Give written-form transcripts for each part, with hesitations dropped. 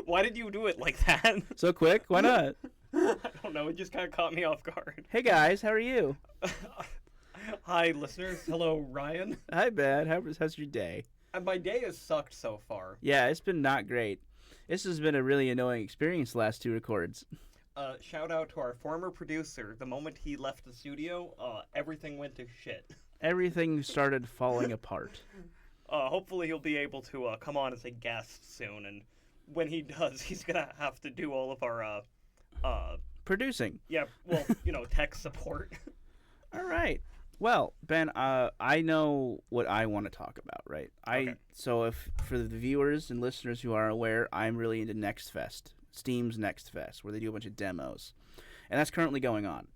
Why did you do it like that? So quick? Why not? I don't know. It just kind of caught me off guard. Hey guys, how are you? Hi, listeners. Hello, Ryan. Hi, Ben. How's your day? My day has sucked so far. Yeah, it's been not great. This has been a really annoying experience the last two records. Shout out to our former producer. The moment he left the studio, everything went to shit. Everything started falling apart. Hopefully he'll be able to come on as a guest soon, and when he does, he's gonna have to do all of our Producing. yeah, well, tech support. All right. Well, Ben, I know what I want to talk about, right? Okay. So if for the viewers and listeners who are aware, I'm really into Next Fest, Steam's Next Fest, where they do a bunch of demos, and that's currently going on.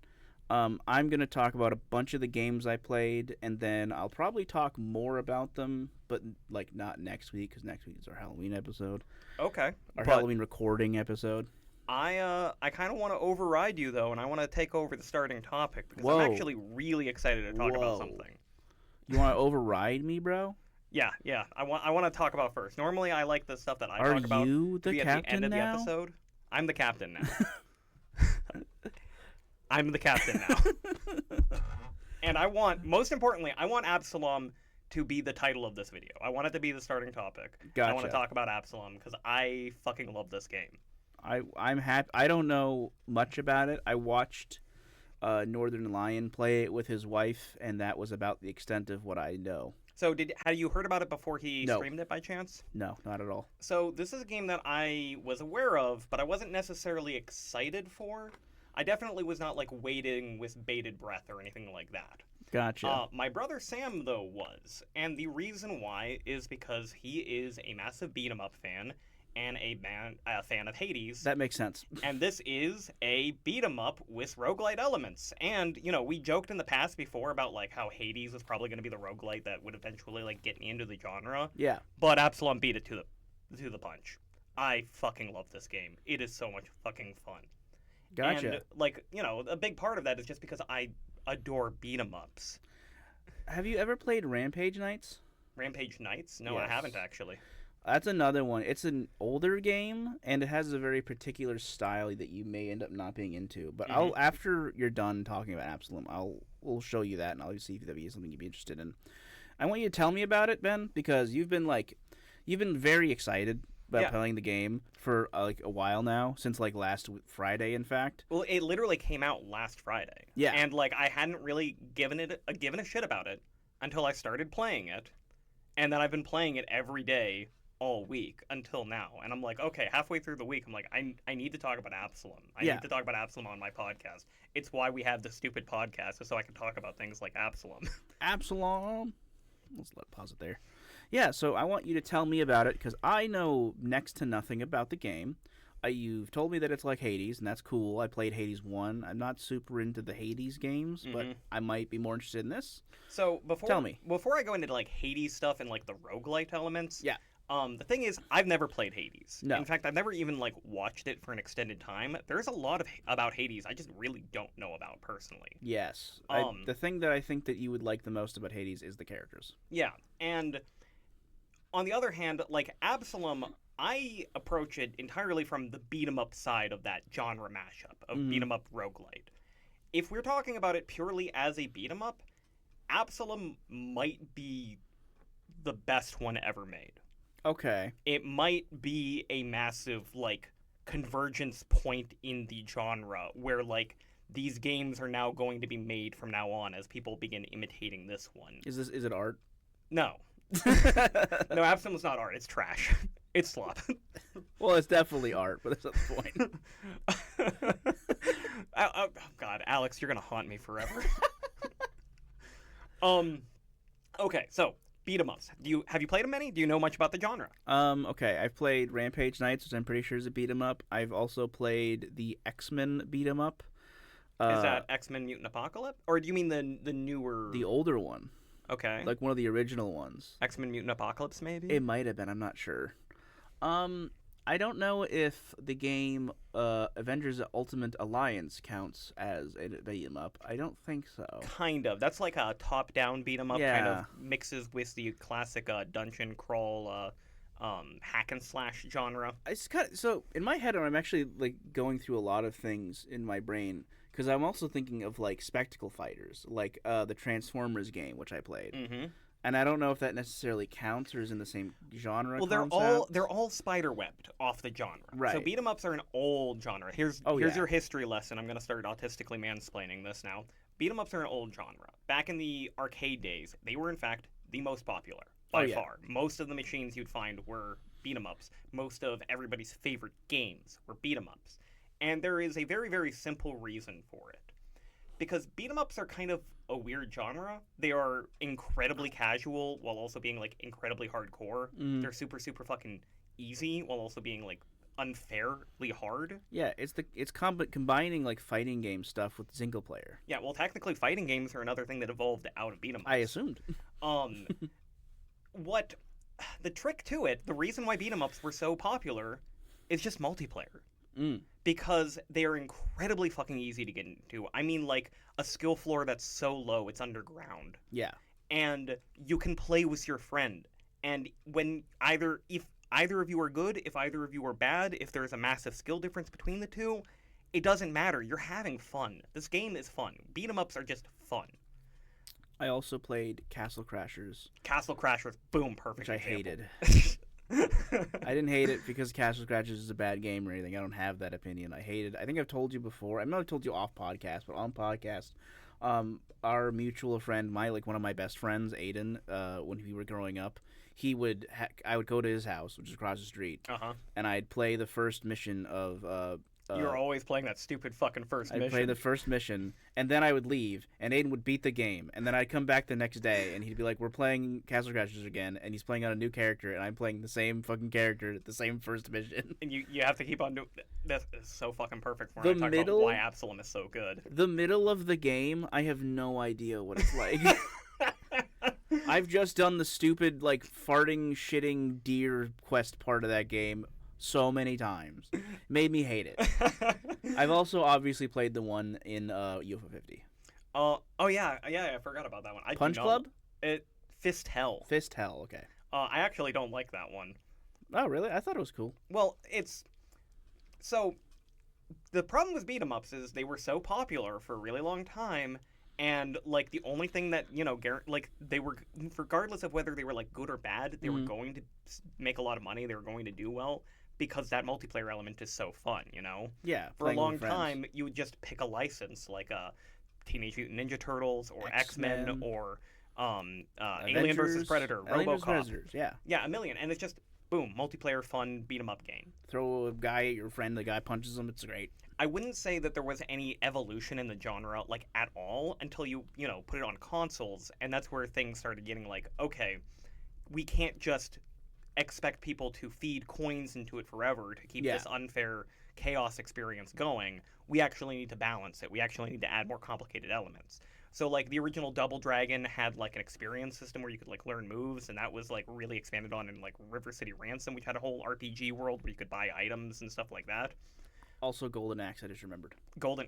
I'm going to talk about a bunch of the games I played, and then I'll probably talk more about them, but like not next week, because next week is our Halloween episode. Okay. Our Halloween recording episode. I kind of want to override you, though, and I want to take over the starting topic, because Whoa. I'm actually really excited to talk about something. You want to override me, bro? Yeah. I want to talk about first. Normally, I like the stuff that I Are talk about you to the be at the end captain of the now? episode. I'm the captain now. I'm the captain now. And most importantly, I want Absolum to be the title of this video. I want it to be the starting topic. Gotcha. I want to talk about Absolum, because I fucking love this game. I'm happy. I don't know much about it. I watched Northern Lion play it with his wife, and that was about the extent of what I know. So had you heard about it before he No. streamed it by chance? No, not at all. So this is a game that I was aware of, but I wasn't necessarily excited for. I definitely was not waiting with bated breath or anything like that. Gotcha. My brother Sam, though, was. And the reason why is because he is a massive beat-em-up fan and a fan of Hades. That makes sense. And this is a beat-em-up with roguelite elements. And, we joked in the past before about, how Hades was probably going to be the roguelite that would eventually, get me into the genre. Yeah. But Absolum beat it to the punch. I fucking love this game. It is so much fucking fun. Gotcha. And, a big part of that is just because I adore beat-em-ups. Have you ever played Rampage Knights? Rampage Knights? No, I Yes. haven't actually. That's another one. It's an older game, and it has a very particular style that you may end up not being into. But after you're done talking about Absolum, we'll show you that, and I'll see if that be something you'd be interested in. I want you to tell me about it, Ben, because you've been very excited about playing the game for a while now, since last Friday, in fact. Well, it literally came out last Friday. Yeah. And I hadn't really given a shit about it until I started playing it, and then I've been playing it every day all week until now. And I'm like, okay, halfway through the week, I'm like, I need to talk about Absolum. I need to talk about Absolum on my podcast. It's why we have this stupid podcast, so I can talk about things like Absolum. Absolum. Let's pause it there. Yeah, so I want you to tell me about it, because I know next to nothing about the game. You've told me that it's like Hades, and that's cool. I played Hades 1. I'm not super into the Hades games, but I might be more interested in this. So tell me. Before I go into Hades stuff and the roguelite elements, yeah. The thing is, I've never played Hades. No. In fact, I've never even watched it for an extended time. There's a lot about Hades I just really don't know about personally. Yes. The thing that I think that you would like the most about Hades is the characters. Yeah, and on the other hand, Absolum, I approach it entirely from the beat-em-up side of that genre mashup of beat-em-up roguelite. If we're talking about it purely as a beat-em-up, Absolum might be the best one ever made. Okay. It might be a massive, convergence point in the genre where, these games are now going to be made from now on as people begin imitating this one. Is it art? No. No, Absolum's not art. It's trash. It's slop. Well, it's definitely art, but that's not the point. Oh, God, Alex, you're going to haunt me forever. Okay, so beat 'em ups. Have you played them many? Do you know much about the genre? Okay, I've played Rampage Knights, which I'm pretty sure is a beat 'em up. I've also played the X-Men beat 'em up. Is that X-Men Mutant Apocalypse? Or do you mean the newer... The older one. Okay. One of the original ones. X-Men Mutant Apocalypse, maybe? It might have been, I'm not sure. I don't know if the game Avengers Ultimate Alliance counts as a beat 'em up. I don't think so. Kind of. That's like a top-down beat 'em up. Yeah. Kind of mixes with the classic dungeon crawl hack and slash genre. It's kind of, so in my head, I'm actually like going through a lot of things in my brain because I'm also thinking of like spectacle fighters, like the Transformers game, which I played, Mm-hmm. and I don't know if that necessarily counts or is in the same genre. Well, concept. they're all spider webbed off the genre. Right. So beat 'em ups are an old genre. Here's yeah. your history lesson. I'm gonna start autistically mansplaining this now. Beat 'em ups are an old genre. Back in the arcade days, they were in fact the most popular by far. Most of the machines you'd find were beat 'em ups. Most of everybody's favorite games were beat 'em ups. And there is a very, very simple reason for it. Because beat 'em ups are kind of a weird genre. They are incredibly casual while also being like incredibly hardcore. They're super, super fucking easy while also being like unfairly hard. Yeah, it's combining like fighting game stuff with single player. Yeah, well, technically, fighting games are another thing that evolved out of beat 'em ups. I assumed. What the trick to it? The reason why beat 'em ups were so popular is just multiplayer. Because they are incredibly fucking easy to get into. I mean, like a skill floor that's so low it's underground. Yeah. And you can play with your friend. And if either of you are good, if either of you are bad, if there's a massive skill difference between the two, it doesn't matter. You're having fun. This game is fun. Beat 'em ups are just fun. I also played Castle Crashers. Castle Crashers, boom, perfect. Which I example. hated. I didn't hate it because Castle Crashers is a bad game or anything. I don't have that opinion. I hated. I think I've told you before. I know I've told you off podcast, but on podcast, our mutual friend, one of my best friends, Aiden, when we were growing up, I would go to his house, which is across the street, and I'd play the first mission of. You're always playing that stupid fucking first mission. I'd play the first mission, and then I would leave, and Aiden would beat the game, and then I'd come back the next day, and he'd be like, "We're playing Castle Crashers again," and he's playing on a new character, and I'm playing the same fucking character, the same first mission. And you have to keep on doing. This is so fucking perfect for when I talk about why Absolum is so good. The middle of the game, I have no idea what it's like. I've just done the stupid, like, farting, shitting deer quest part of that game so many times. Made me hate it. I've also obviously played the one in UFO 50. Oh yeah, I forgot about that one. Punch Club? Fist Hell. Fist Hell, okay. I actually don't like that one. Oh, really? I thought it was cool. Well, so the problem with beat 'em ups is they were so popular for a really long time, and like the only thing that like they were, regardless of whether they were like good or bad, they were going to make a lot of money. They were going to do well. Because that multiplayer element is so fun, Yeah. For a long time, you would just pick a license like Teenage Mutant Ninja Turtles or X-Men or Alien vs. Predator, RoboCop. Yeah, a million. And it's just, boom, multiplayer fun beat-em-up game. Throw a guy at your friend, the guy punches him, it's great. I wouldn't say that there was any evolution in the genre, like, at all, until you put it on consoles, and that's where things started getting like, okay, we can't just expect people to feed coins into it forever to keep this unfair chaos experience going. We actually need to balance it. We actually need to add more complicated elements. So like the original Double Dragon had like an experience system where you could like learn moves, and that was like really expanded on in like River City Ransom, which had a whole RPG world where you could buy items and stuff like that. Also Golden Axe, I just remembered. Golden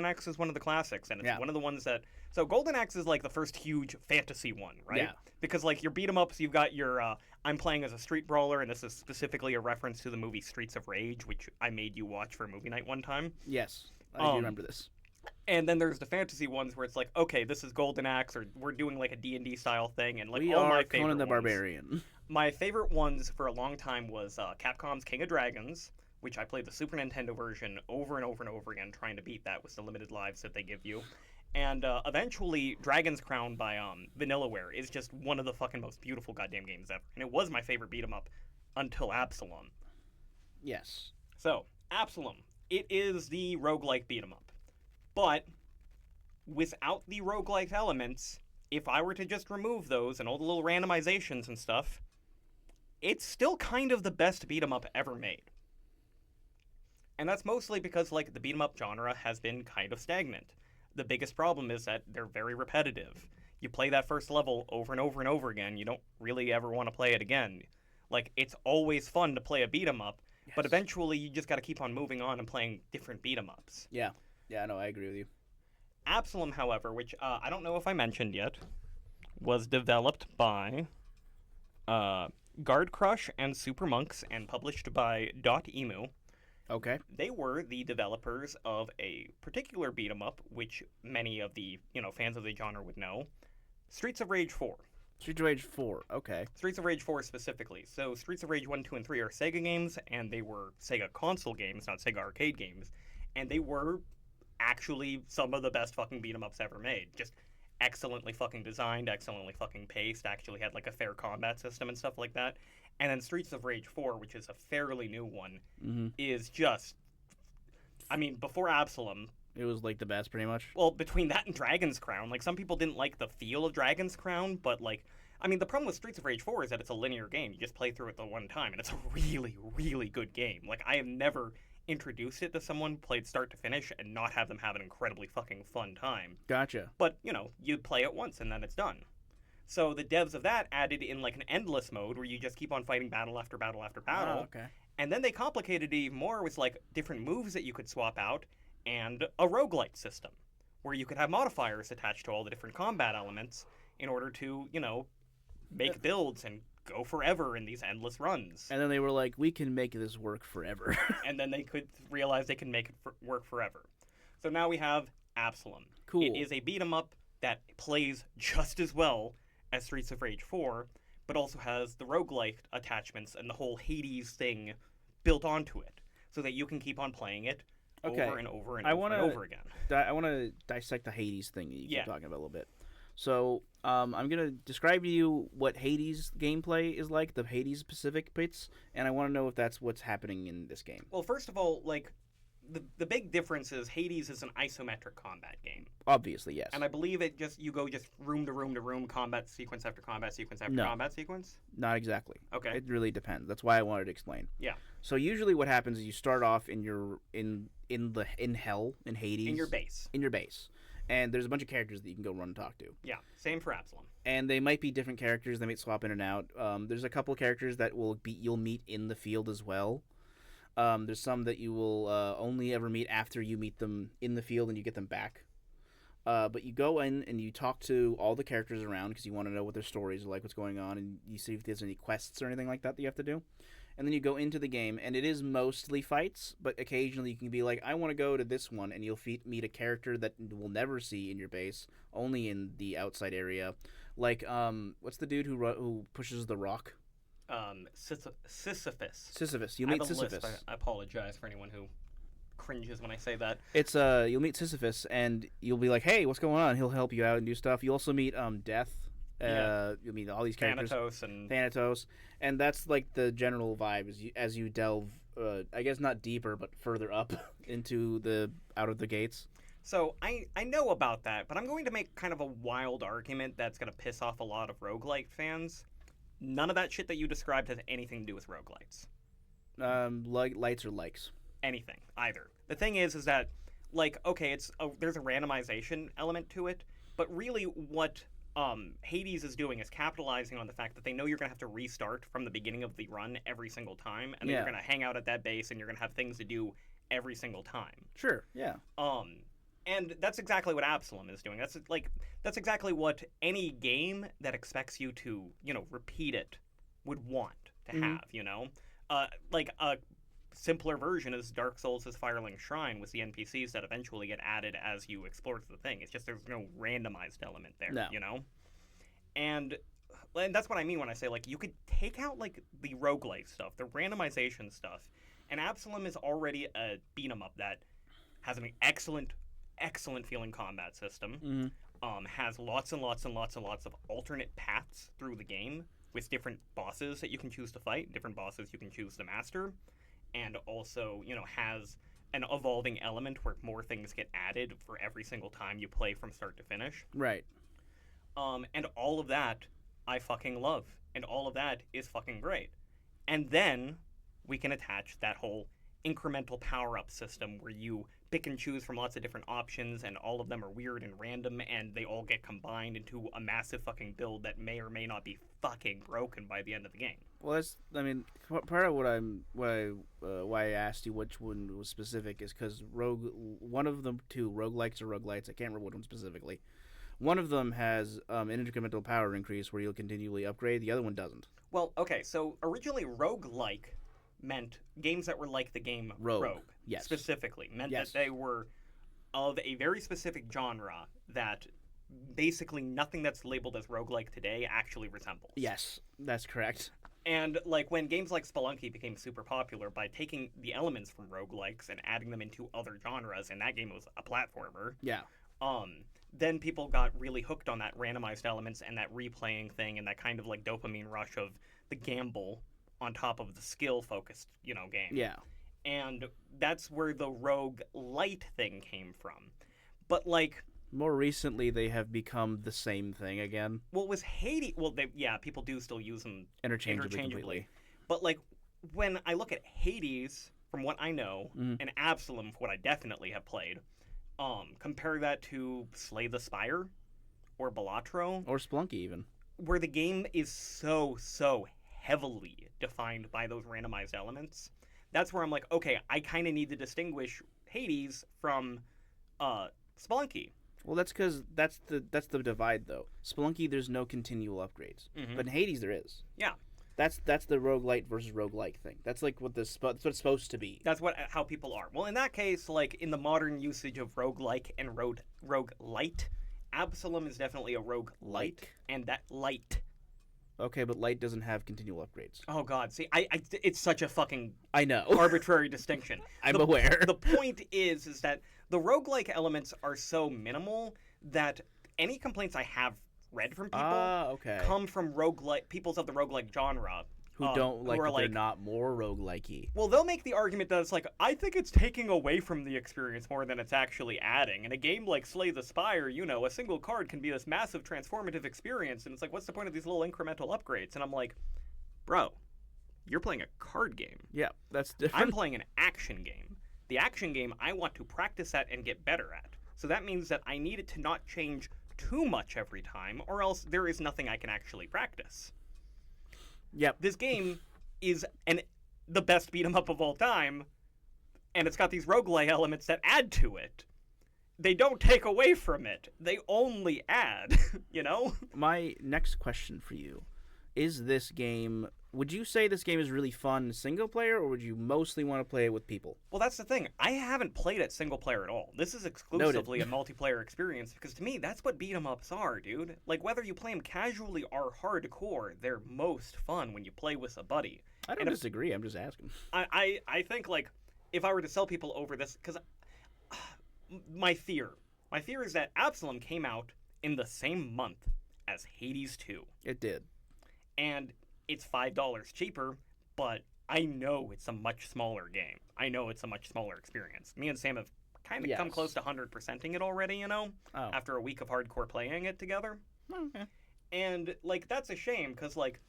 Axe is one of the classics, and it's one of the ones that... So Golden Axe is like the first huge fantasy one, right? Yeah. Because like your beat 'em ups, you've got your I'm playing as a street brawler, and this is specifically a reference to the movie Streets of Rage, which I made you watch for movie night one time. Yes, I do remember this. And then there's the fantasy ones where it's like, okay, this is Golden Axe, or we're doing like a D&D style thing, and like we all are my favorite Conan the ones. Barbarian. My favorite ones for a long time was Capcom's King of Dragons, which I played the Super Nintendo version over and over and over again, trying to beat that with the limited lives that they give you. And eventually, Dragon's Crown by Vanillaware is just one of the fucking most beautiful goddamn games ever. And it was my favorite beat-em-up until Absolum. Yes. So, Absolum. It is the roguelike beat-em-up. But, without the roguelike elements, if I were to just remove those and all the little randomizations and stuff, it's still kind of the best beat-em-up ever made. And that's mostly because, like, the beat-em-up genre has been kind of stagnant. The biggest problem is that they're very repetitive. You play that first level over and over and over again, you don't really ever want to play it again. Like, it's always fun to play a beat-em-up, but eventually you just gotta keep on moving on and playing different beat-em-ups. Yeah. Yeah, no, I agree with you. Absolum, however, which I don't know if I mentioned yet, was developed by Guard Crush and Super Monks, and published by Emu. Okay. They were the developers of a particular beat 'em up, which many of the fans of the genre would know, Streets of Rage 4. Streets of Rage 4. Okay. Streets of Rage 4 specifically. So Streets of Rage 1, 2, and 3 are Sega games, and they were Sega console games, not Sega arcade games. And they were actually some of the best fucking beat 'em ups ever made. Just excellently fucking designed, excellently fucking paced, actually had like a fair combat system and stuff like that. And then Streets of Rage 4, which is a fairly new one, is just, I mean, before Absolum, it was like the best, pretty much. well, between that and Dragon's Crown, like some people didn't like the feel of Dragon's Crown, but like, I mean, the problem with Streets of Rage 4 is that it's a linear game. You just play through it the one time, and it's a really, really good game. Like, I have never introduced it to someone, played start to finish, and not have them have an incredibly fucking fun time. Gotcha. But, you play it once, and then it's done. So the devs of that added in, like, an endless mode where you just keep on fighting battle after battle after battle. Oh, okay. And then they complicated it even more with, like, different moves that you could swap out, and a roguelite system, where you could have modifiers attached to all the different combat elements in order to, make builds and go forever in these endless runs. And then they were like, we can make this work forever. And then they could realize they can make it work forever. So now we have Absolum. Cool. It is a beat 'em up that plays just as well as Streets of Rage 4, but also has the roguelike attachments and the whole Hades thing built onto it, so that you can keep on playing it over and over and over and over again. I want to dissect the Hades thing that you keep talking about a little bit. So I'm going to describe to you what Hades gameplay is like, the Hades specific bits, and I want to know if that's what's happening in this game. Well, first of all, like, the big difference is Hades is an isometric combat game. Obviously, yes. And I believe you go just room to room to room, combat sequence after combat sequence after combat sequence? Not exactly. Okay. It really depends. That's why I wanted to explain. Yeah. So usually what happens is you start off in hell, in Hades. In your base. In your base. And there's a bunch of characters that you can go run and talk to. Yeah, same for Absolum. And they might be different characters. They might swap in and out. There's a couple of characters that you'll meet in the field as well. There's some that you will only ever meet after you meet them in the field and you get them back. But you go in and you talk to all the characters around because you want to know what their stories are like, what's going on, and you see if there's any quests or anything like that you have to do. And then you go into the game, and it is mostly fights, but occasionally you can be like, I want to go to this one, and you'll meet a character that we'll never see in your base, only in the outside area. Like, what's the dude who pushes the rock? Sisyphus. Sisyphus. You meet Sisyphus. I apologize for anyone who cringes when I say that. It's you'll meet Sisyphus, and you'll be like, hey, what's going on? He'll help you out and do stuff. You also meet Death. You'll meet all these characters. Thanatos. And that's like the general vibe as you delve, I guess not deeper, but further up into out of the gates. So I know about that, but I'm going to make kind of a wild argument that's going to piss off a lot of roguelike fans. None of that shit that you described has anything to do with roguelites. Lights or likes. Anything, either. The thing is that, like, okay, there's a randomization element to it, but really what Hades is doing is capitalizing on the fact that they know you're going to have to restart from the beginning of the run every single time, and then you're going to hang out at that base, and you're going to have things to do every single time. Sure, yeah. And that's exactly what Absolum is doing. That's exactly what any game that expects you to, repeat it would want to have, like a simpler version is Dark Souls' Firelink Shrine with the NPCs that eventually get added as you explore the thing. It's just there's no randomized element there, And that's what I mean when I say, like, you could take out, like, the roguelike stuff, the randomization stuff, and Absolum is already a beat-em-up that has an excellent feeling combat system, has lots and lots and lots and lots of alternate paths through the game with different bosses that you can choose to fight, different bosses you can choose to master, and also, has an evolving element where more things get added for every single time you play from start to finish. Right. And all of that I fucking love, and all of that is fucking great. And then we can attach that whole incremental power-up system where you pick and choose from lots of different options, and all of them are weird and random, and they all get combined into a massive fucking build that may or may not be fucking broken by the end of the game. Well, part of why I asked you which one was specific is because one of them two roguelikes or roguelites, I can't remember which one specifically, One of them has an incremental power increase where you'll continually upgrade. The other one doesn't. Well, okay, so originally roguelike meant games that were like the game Rogue. Yes. Specifically. Meant that they were of a very specific genre that basically nothing that's labeled as roguelike today actually resembles. Yes, that's correct. And like when games like Spelunky became super popular by taking the elements from roguelikes and adding them into other genres, and that game was a platformer. Yeah. Then people got really hooked on that randomized elements and that replaying thing and that kind of like dopamine rush of the gamble on top of the skill focused, game. Yeah. And that's where the rogue light thing came from. But like more recently they have become the same thing again. Well, it was Hades. Well, people do still use them interchangeably. But like when I look at Hades, from what I know, and Absolum, for what I definitely have played, compare that to Slay the Spire or Balatro or Spelunky even, where the game is so heavily defined by those randomized elements. That's where I'm like, okay, I kind of need to distinguish Hades from Spelunky. Well, that's because that's the divide though. Spelunky, there's no continual upgrades, but in Hades there is. Yeah. That's the roguelite versus roguelike thing. That's like that's what it's supposed to be. That's how people are. Well, in that case, like in the modern usage of roguelike and roguelite, Absolum is definitely a roguelite, and that light. Okay, but light doesn't have continual upgrades. Oh God, see, it's such a fucking arbitrary distinction. I'm aware. The point is that the roguelike elements are so minimal that any complaints I have read from people come from peoples of the roguelike genre who don't like that they're not more roguelike-y. Well, they'll make the argument that it's like, I think it's taking away from the experience more than it's actually adding. In a game like Slay the Spire, a single card can be this massive transformative experience, and it's like, what's the point of these little incremental upgrades? And I'm like, bro, you're playing a card game. Yeah, that's different. I'm playing an action game. The action game I want to practice at and get better at. So that means that I need it to not change too much every time, or else there is nothing I can actually practice. Yep. This game is the best beat 'em up of all time, and it's got these roguelike elements that add to it. They don't take away from it. They only add, My next question for you is would you say this game is really fun single player, or would you mostly want to play it with people? Well, that's the thing. I haven't played it single player at all. This is exclusively a multiplayer experience, because to me, that's what beat 'em ups are, dude. Like, whether you play them casually or hardcore, they're most fun when you play with a buddy. I don't disagree. I'm just asking. I think, like, if I were to sell people over this, because my fear is that Absolum came out in the same month as Hades 2. It did. And it's $5 cheaper, but I know it's a much smaller game. I know it's a much smaller experience. Me and Sam have kind of come close to 100%ing it already, after a week of hardcore playing it together. Okay. And, like, that's a shame, because, like,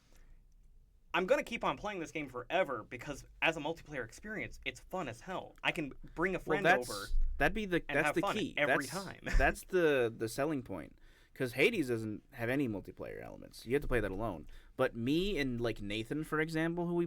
I'm going to keep on playing this game forever, because as a multiplayer experience, it's fun as hell. I can bring a friend over that's the key. Every time. That's the selling point. Because Hades doesn't have any multiplayer elements. You have to play that alone. But me and like Nathan, for example, who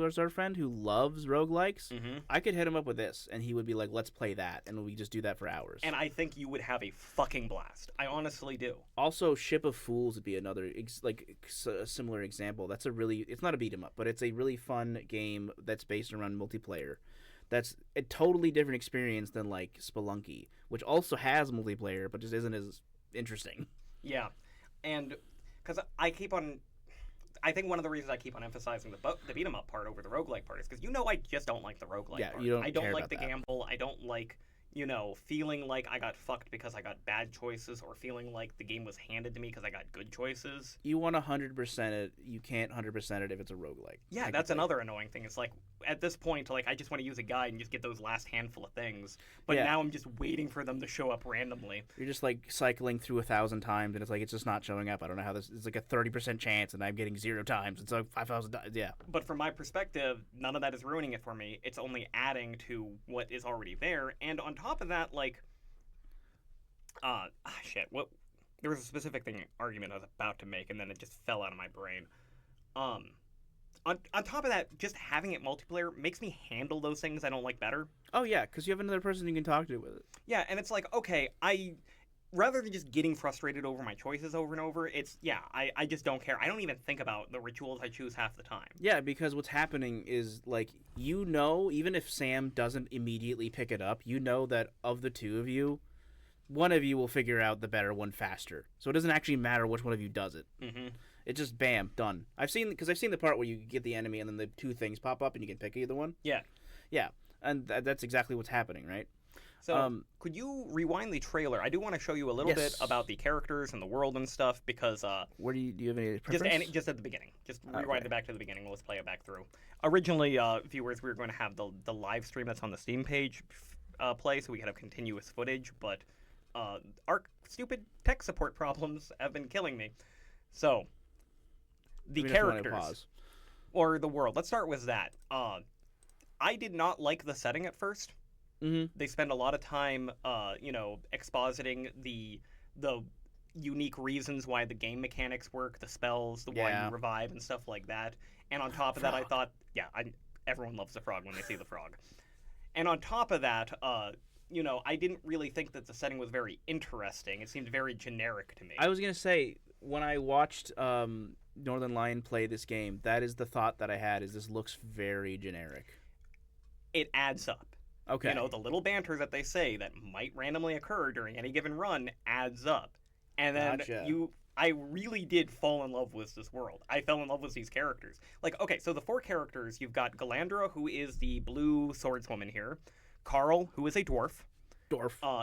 is our friend who loves roguelikes, I could hit him up with this, and he would be like, "Let's play that," and we just do that for hours. And I think you would have a fucking blast. I honestly do. Also, Ship of Fools would be another a similar example. It's not a beat 'em up, but it's a really fun game that's based around multiplayer. That's a totally different experience than like Spelunky, which also has multiplayer, but just isn't as interesting. Yeah, and because I think one of the reasons I keep on emphasizing the beat 'em up part over the roguelike part is because I just don't like the roguelike part. I don't like the gamble. I don't like feeling like I got fucked because I got bad choices, or feeling like the game was handed to me because I got good choices. You want 100% it. You can't 100% it if it's a roguelike. Yeah, that's another annoying thing. It's like, at this point, like, I just want to use a guide and just get those last handful of things. But now I'm just waiting for them to show up randomly. You're just, like, cycling through 1,000 times, and it's like, it's just not showing up. I don't know how this... It's like a 30% chance, and I'm getting 0 times. It's like 5,000 times. Yeah. But from my perspective, none of that is ruining it for me. It's only adding to what is already there. And on top of that, like... What? There was a specific argument I was about to make, and then it just fell out of my brain. On top of that, just having it multiplayer makes me handle those things I don't like better. Oh, yeah, because you have another person you can talk to with it. Yeah, and it's like, okay, rather than just getting frustrated over my choices over and over, it's, I just don't care. I don't even think about the rituals I choose half the time. Yeah, because what's happening is, like, you know, even if Sam doesn't immediately pick it up, you know that of the two of you, one of you will figure out the better one faster. So it doesn't actually matter which one of you does it. Mm-hmm. It just, bam, done. I've seen the part where you get the enemy and then the two things pop up and you can pick either one. Yeah. Yeah, and that's exactly what's happening, right? So, could you rewind the trailer? I do want to show you a little bit about the characters and the world and stuff, because where do you have any preference? just at the beginning. Just rewind it back to the beginning. Let's play it back through. Originally, viewers, we were going to have the live stream that's on the Steam page play, so we could have continuous footage, but our stupid tech support problems have been killing me. So, the characters or the world. Let's start with that. I did not like the setting at first. Mm-hmm. They spend a lot of time, expositing the unique reasons why the game mechanics work, the spells, why you revive, and stuff like that. And on top of that, I thought, everyone loves the frog when they see the frog. And on top of that, I didn't really think that the setting was very interesting. It seemed very generic to me. I was gonna say, when I watched Northern Lion play this game, that is the thought that I had: is this looks very generic. It adds up. Okay. The little banter that they say that might randomly occur during any given run adds up. And then I really did fall in love with this world. I fell in love with these characters. Like, okay, so the four characters, you've got Galandra, who is the blue swordswoman here. Carl, who is a dwarf.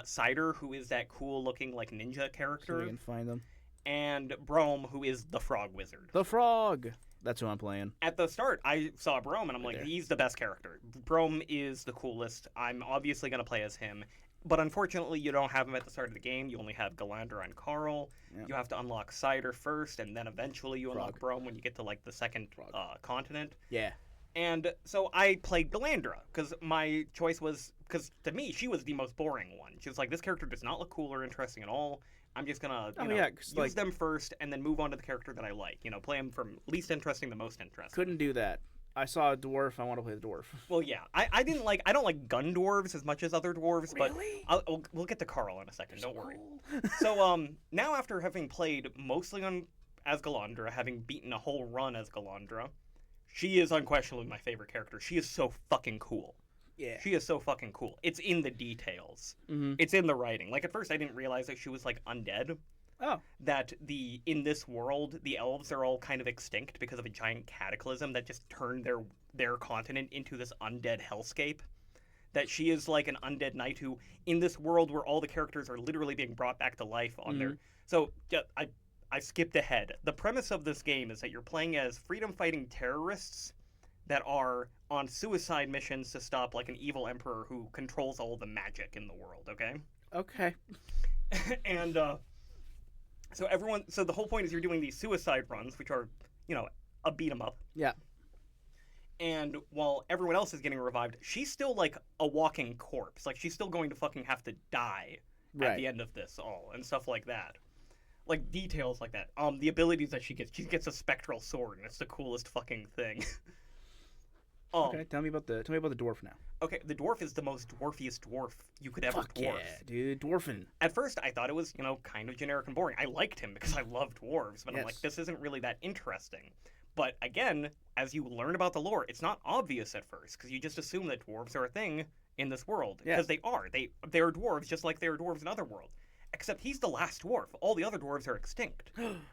Cider, who is that cool-looking, like, ninja character. So we can find them. And Brome, who is the frog wizard. The frog! That's who I'm playing. At the start, I saw Brome, and I'm like, he's the best character. Brome is the coolest. I'm obviously going to play as him. But unfortunately, you don't have him at the start of the game. You only have Galandra and Carl. Yep. You have to unlock Cider first, and then eventually you unlock Brome when you get to, like, the second continent. Yeah. And so I played Galandra, because my choice was... Because to me, she was the most boring one. She was like, this character does not look cool or interesting at all. I'm just gonna use them first and then move on to the character that I like. Play them from least interesting to most interesting. Couldn't do that. I saw a dwarf. I want to play the dwarf. Well, yeah. I don't like gun dwarves as much as other dwarves, really? But we'll get to Carl in a second. Don't worry. So now after having played mostly as Galandra, having beaten a whole run as Galandra, she is unquestionably my favorite character. She is so fucking cool. Yeah. She is so fucking cool. It's in the details. Mm-hmm. It's in the writing. Like, at first I didn't realize that she was, like, undead. Oh. That in this world, the elves are all kind of extinct because of a giant cataclysm that just turned their continent into this undead hellscape. That she is, like, an undead knight who, in this world where all the characters are literally being brought back to life on their... So, I skipped ahead. The premise of this game is that you're playing as freedom-fighting terrorists that are on suicide missions to stop, like, an evil emperor who controls all the magic in the world, okay? Okay. And, so the whole point is you're doing these suicide runs, which are, a beat-em-up. Yeah. And while everyone else is getting revived, she's still, like, a walking corpse. Like, she's still going to fucking have to die at the end of this all, and stuff like that. Like, details like that. The abilities that she gets a spectral sword, and it's the coolest fucking thing. Okay, tell me about the dwarf now. Okay, the dwarf is the most dwarfiest dwarf you could ever dwarf. Yeah, dude, dwarfing. At first, I thought it was, kind of generic and boring. I liked him because I love dwarves, but I'm like, this isn't really that interesting. But again, as you learn about the lore, it's not obvious at first because you just assume that dwarves are a thing in this world because they are. They are dwarves just like they are dwarves in other worlds. Except he's the last dwarf. All the other dwarves are extinct,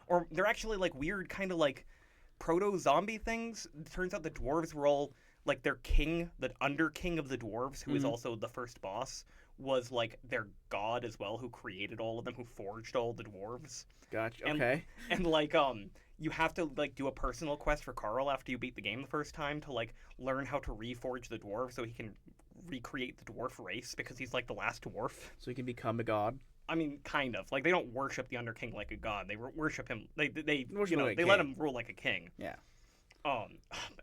or they're actually like weird, kind of like proto-zombie things. It turns out the dwarves were all. Like, their king, the under-king of the dwarves, who is also the first boss, was, like, their god as well, who created all of them, who forged all the dwarves. Gotcha, okay. And, like, you have to, like, do a personal quest for Carl after you beat the game the first time to, like, learn how to reforge the dwarf so he can recreate the dwarf race, because he's, like, the last dwarf. So he can become a god? I mean, kind of. Like, they don't worship the under-king like a god. They worship him, they like let him rule like a king. Yeah.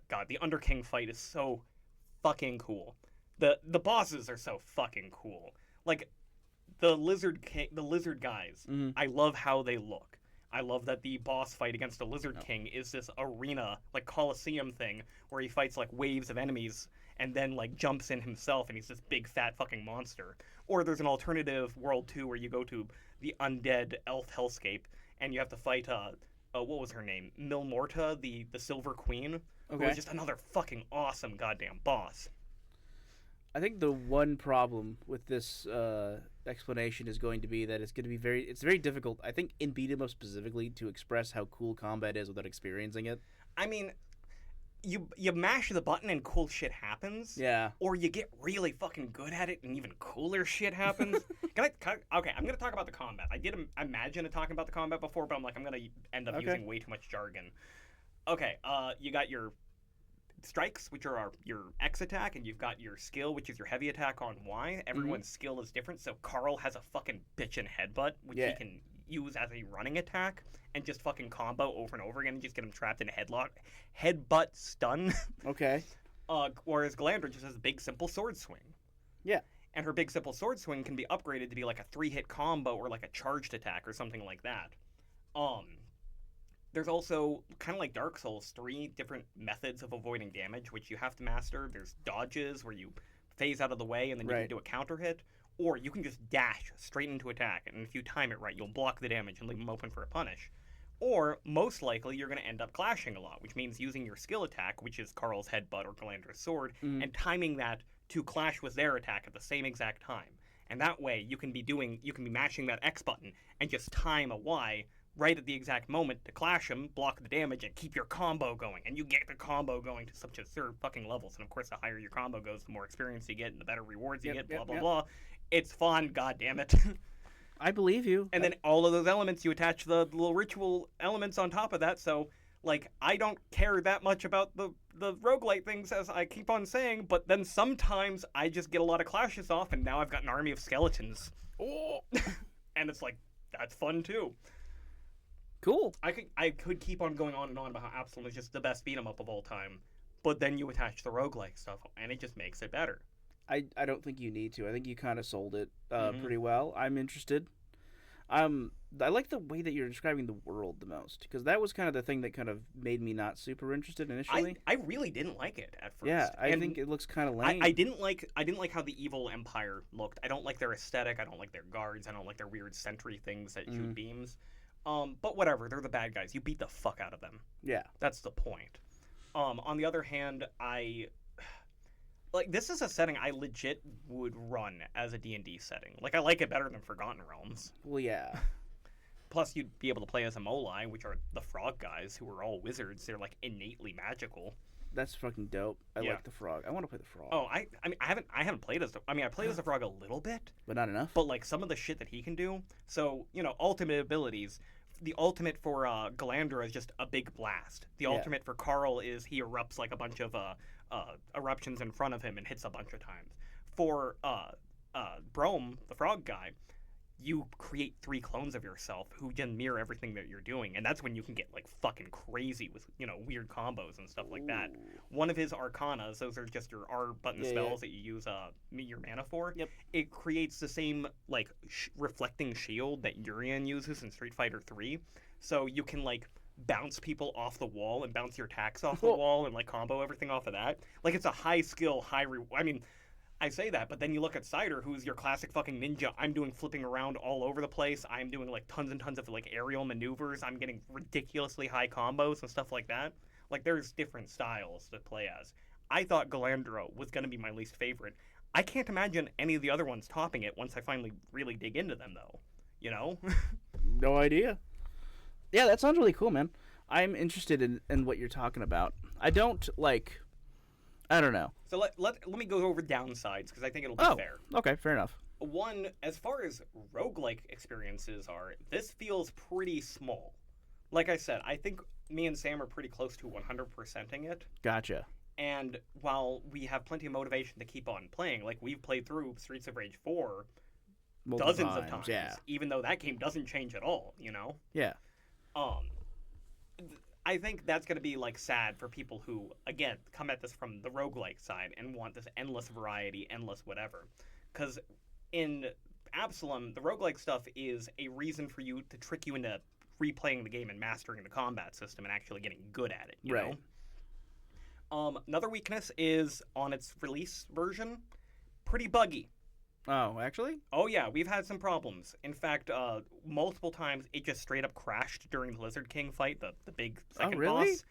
God, the Underking fight is so fucking cool. The bosses are so fucking cool. Like, the lizard guys, I love how they look. I love that the boss fight against the Lizard King is this arena, like Coliseum thing, where he fights like waves of enemies, and then like jumps in himself and he's this big fat fucking monster. Or there's an alternative world too where you go to the undead elf hellscape and you have to fight what was her name? Milmorta, the Silver Queen, who Okay. is just another fucking awesome goddamn boss. I think the one problem with this explanation is going to be that it's going to be it's very difficult, I think, in beat 'em up specifically, to express how cool combat is without experiencing it. I mean, you mash the button and cool shit happens. Yeah. Or you get really fucking good at it and even cooler shit happens. Okay, I'm gonna talk about the combat. I did imagine talking about the combat before, but I'm like, I'm gonna end up using way too much jargon. Okay, you got your strikes, which are your X attack, and you've got your skill, which is your heavy attack on Y. Everyone's skill is different, so Carl has a fucking bitchin' headbutt, which he can use as a running attack and just fucking combo over and over again and just get him trapped in a headbutt stun. Okay. Whereas Galandra just has a big simple sword swing. Yeah. And her big simple sword swing can be upgraded to be like a 3-hit combo or like a charged attack or something like that. There's also, kind of like Dark Souls, 3 different methods of avoiding damage, which you have to master. There's dodges, where you phase out of the way and then you can do a counter hit. Or you can just dash straight into attack, and if you time it right, you'll block the damage and leave them open for a punish. Or, most likely, you're going to end up clashing a lot, which means using your skill attack, which is Carl's headbutt or Galandra's sword, and timing that to clash with their attack at the same exact time. And that way, you can be mashing that X button and just time a Y right at the exact moment to clash them, block the damage, and keep your combo going. And you get the combo going to such absurd fucking levels. And of course, the higher your combo goes, the more experience you get and the better rewards you get, blah, blah, blah. It's fun, goddammit. I believe you. And then all of those elements, you attach the little ritual elements on top of that, so, like, I don't care that much about the roguelite things, as I keep on saying, but then sometimes I just get a lot of clashes off, and now I've got an army of skeletons. Oh! And it's like, that's fun, too. Cool. I could keep on going on and on about how Absolum is just the best beat-em-up of all time, but then you attach the roguelike stuff, and it just makes it better. I don't think you need to. I think you kind of sold it pretty well. I'm interested. I like the way that you're describing the world the most, because that was kind of the thing that kind of made me not super interested initially. I really didn't like it at first. Yeah, I think it looks kind of lame. I didn't like how the evil empire looked. I don't like their aesthetic. I don't like their guards. I don't like their weird sentry things that shoot beams. But whatever, they're the bad guys. You beat the fuck out of them. Yeah, that's the point. On the other hand, this is a setting I legit would run as a D&D setting. Like, I like it better than Forgotten Realms. Well, yeah. Plus, you'd be able to play as a Molai, which are the frog guys, who are all wizards. They're, like, innately magical. That's fucking dope. I like the frog. I want to play the frog. Oh, I mean, I haven't played as I played as a frog a little bit. But not enough? But, like, some of the shit that he can do. So, ultimate abilities. The ultimate for Galandra is just a big blast. The ultimate for Carl is he erupts, like, a bunch of eruptions in front of him and hits a bunch of times. For Brome, the frog guy, you create 3 clones of yourself who can mirror everything that you're doing, and that's when you can get like fucking crazy with weird combos and stuff like that. One of his arcanas, those are just your R button spells that you use your mana for. Yep. It creates the same like reflecting shield that Urian uses in Street Fighter 3, so you can like bounce people off the wall and bounce your attacks off the wall and like combo everything off of that. Like, it's a high skill, high I mean, I say that, but then you look at Cider, who's your classic fucking ninja. I'm doing flipping around all over the place. I'm doing like tons and tons of like aerial maneuvers. I'm getting ridiculously high combos and stuff like that. Like, there's different styles to play as. I thought Galandra was going to be my least favorite. I can't imagine any of the other ones topping it once I finally really dig into them, though. No idea. Yeah, that sounds really cool, man. I'm interested in what you're talking about. I don't know. So let me go over downsides, because I think it'll be fair. Okay, fair enough. One, as far as roguelike experiences are, this feels pretty small. Like I said, I think me and Sam are pretty close to 100%ing it. Gotcha. And while we have plenty of motivation to keep on playing, like, we've played through Streets of Rage 4 dozens of times, even though that game doesn't change at all, Yeah. I think that's going to be, like, sad for people who, again, come at this from the roguelike side and want this endless variety, endless whatever. Because in Absolum, the roguelike stuff is a reason for you to trick you into replaying the game and mastering the combat system and actually getting good at it, you know? Another weakness is on its release version, pretty buggy. Oh, actually? Oh yeah, we've had some problems. In fact, multiple times it just straight up crashed during the Lizard King fight, the big Oh, second really? boss.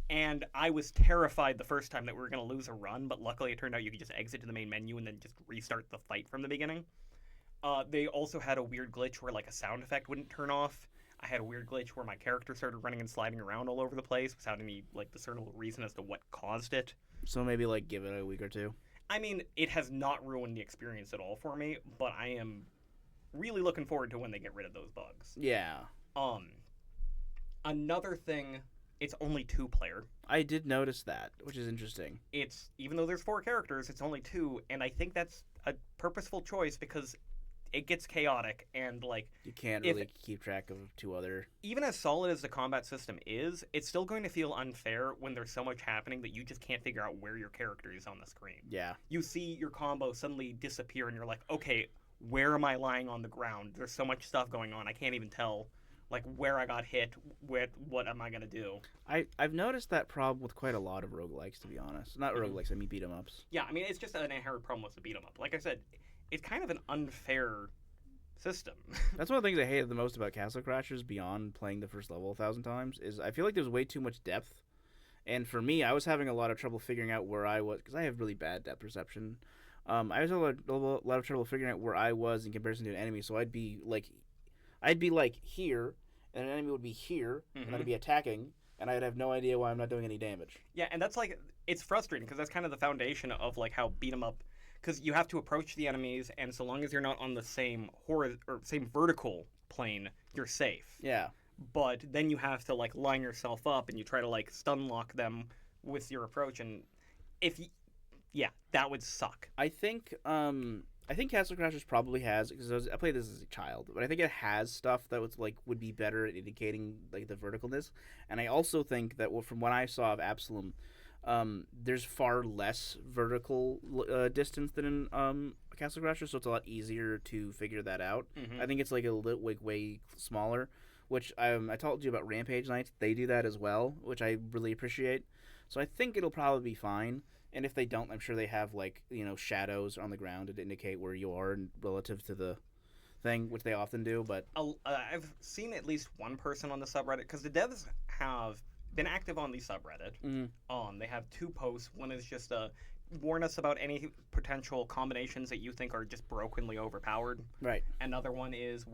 And I was terrified the first time that we were going to lose a run, but luckily it turned out you could just exit to the main menu and then just restart the fight from the beginning. They also had a weird glitch where like a sound effect wouldn't turn off. I had a weird glitch where my character started running and sliding around all over the place without any like discernible reason as to what caused it. So maybe like give it a week or two. I mean, it has not ruined the experience at all for me, but I am really looking forward to when they get rid of those bugs. Yeah. Um, Another thing, it's only 2-player. I did notice that, which is interesting. It's even though there's 4 characters, it's only 2, and I think that's a purposeful choice because it gets chaotic and like You can't if- really keep track of 2 other. even as solid as the combat system is, it's still going to feel unfair when there's so much happening that you just can't figure out where your character is on the screen. Yeah. You see your combo suddenly disappear and you're like, okay, where am I lying on the ground? There's so much stuff going on. I can't even tell like where I got hit, what am I going to do? I've noticed that problem with quite a lot of roguelikes, to be honest. Not roguelikes, I mean beat 'em ups. Yeah, I mean, it's just an inherent problem with the beat 'em up. Like I said, it's kind of an unfair system. That's one of the things I hated the most about Castle Crashers beyond playing the first level 1,000 times is I feel like there's way too much depth. And for me, I was having a lot of trouble figuring out where I was because I have really bad depth perception. I was having a lot of trouble figuring out where I was in comparison to an enemy. So I'd be like here, and an enemy would be here, and I'd be attacking, and I'd have no idea why I'm not doing any damage. Yeah, and that's like it's frustrating because that's kind of the foundation of like how beat 'em up, because you have to approach the enemies, and so long as you're not on the same same vertical plane, you're safe. Yeah. But then you have to like line yourself up, and you try to like stun lock them with your approach, and yeah, that would suck. I think Castle Crashers probably has because I played this as a child, but I think it has stuff that would be better at indicating like the verticalness. And I also think that from what I saw of Absolum, there's far less vertical distance than in Castle Crashers, so it's a lot easier to figure that out. I think it's like a little way smaller, which I told you about Rampage Nights. They do that as well, which I really appreciate. So I think it'll probably be fine. And if they don't, I'm sure they have shadows on the ground to indicate where you are relative to the thing, which they often do. But I've seen at least one person on the subreddit because the devs have been active on the subreddit. They have 2 posts. One is just warn us about any potential combinations that you think are just brokenly overpowered. Right. Another one is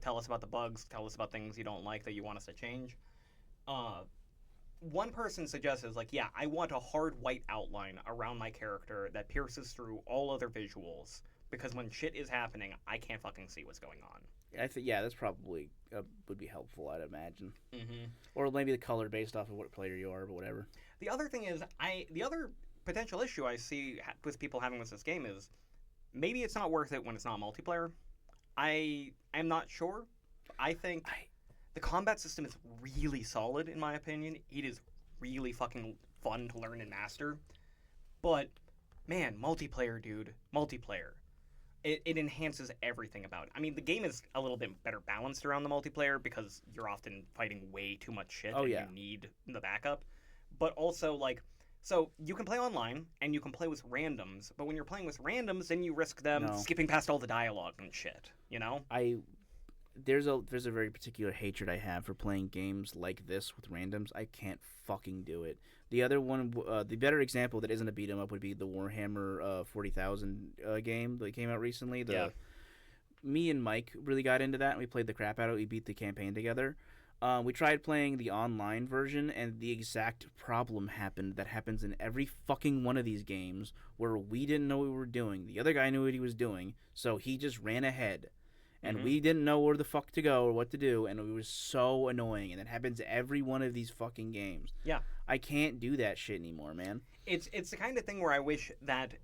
tell us about the bugs, tell us about things you don't like that you want us to change. One person suggests yeah, I want a hard white outline around my character that pierces through all other visuals because when shit is happening, I can't fucking see what's going on. I think that's probably would be helpful, I'd imagine. Or maybe the color based off of what player you are, but whatever. The other thing is, the other potential issue I see with people having this game is maybe it's not worth it when it's not multiplayer. I am not sure. I think the combat system is really solid, in my opinion. It is really fucking fun to learn and master. But, man, multiplayer, dude. Multiplayer. It enhances everything about it. I mean, the game is a little bit better balanced around the multiplayer because you're often fighting way too much shit and you need the backup. But also, so you can play online and you can play with randoms, but when you're playing with randoms, then you risk them skipping past all the dialogue and shit, you know? There's a very particular hatred I have for playing games like this with randoms. I can't fucking do it. The other one, the better example that isn't a beat 'em up would be the Warhammer 40,000 game that came out recently. Me and Mike really got into that, and we played the crap out of it. We beat the campaign together. We tried playing the online version, and the exact problem happened that happens in every fucking one of these games, where we didn't know what we were doing. The other guy knew what he was doing, so he just ran ahead. And we didn't know where the fuck to go or what to do, and it was so annoying. And it happens every one of these fucking games. Yeah. I can't do that shit anymore, man. It's the kind of thing where I wish that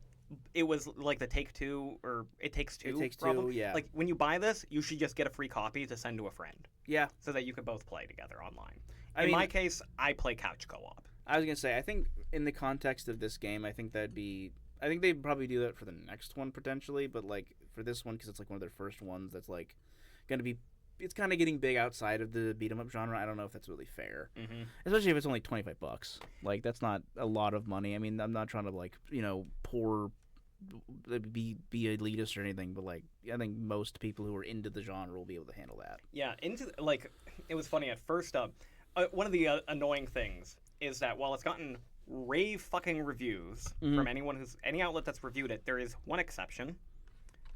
it was like the Take-Two or It Takes Two problem. Yeah. Like, when you buy this, you should just get a free copy to send to a friend. Yeah. So that you could both play together online. In my case, I play couch co-op. I was going to say, I think in the context of this game, I think they'd probably do that for the next one, potentially. But, for this one, because it's, one of their first ones that's, going to be it's kind of getting big outside of the beat 'em up genre. I don't know if that's really fair, especially if it's only $25. Like that's not a lot of money. I mean, I'm not trying to like be elitist or anything, but like I think most people who are into the genre will be able to handle that. Yeah, it was funny at first. One of the annoying things is that while it's gotten rave fucking reviews from any outlet that's reviewed it, there is one exception.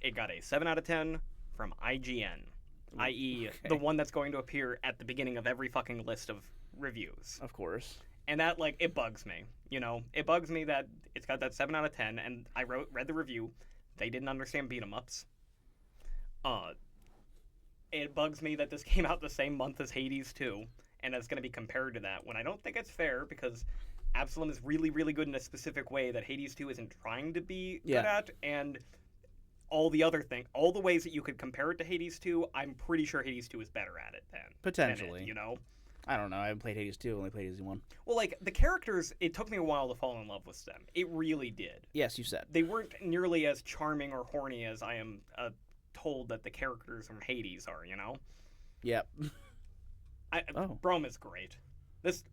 It got a 7 out of 10 from IGN, i.e., the one that's going to appear at the beginning of every fucking list of reviews. Of course. And that, like, it bugs me. You know, it bugs me that it's got that 7 out of 10, and I read the review. They didn't understand beat 'em ups. It bugs me that this came out the same month as Hades 2, and it's going to be compared to that, when I don't think it's fair, because Absolum is really, really good in a specific way that Hades 2 isn't trying to be good at, and all the ways that you could compare it to Hades 2, I'm pretty sure Hades 2 is better at it potentially. than it. I don't know. I haven't played Hades 2. I only played Hades 1. Well, like, the characters, it took me a while to fall in love with them. It really did. Yes, you said. They weren't nearly as charming or horny as I am told that the characters from Hades are, Yep. Brom is great.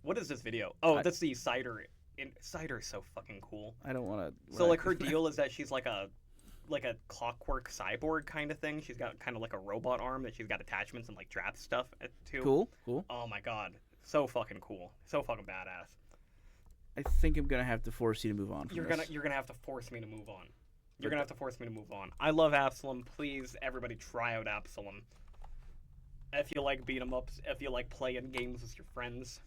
What is this video? Oh, that's the Cider. Cider is so fucking cool. I don't want to... So, like, her deal is that she's like a clockwork cyborg kind of thing. She's got kind of like a robot arm that she's got attachments and like trap stuff to. Cool. Oh my god, so fucking cool, so fucking badass. I think I'm gonna have to force you to move on. You're gonna have to force me to move on. You're gonna have to force me to move on. I love Absolum. Please, everybody, try out Absolum. If you like beat 'em ups, if you like playing games with your friends.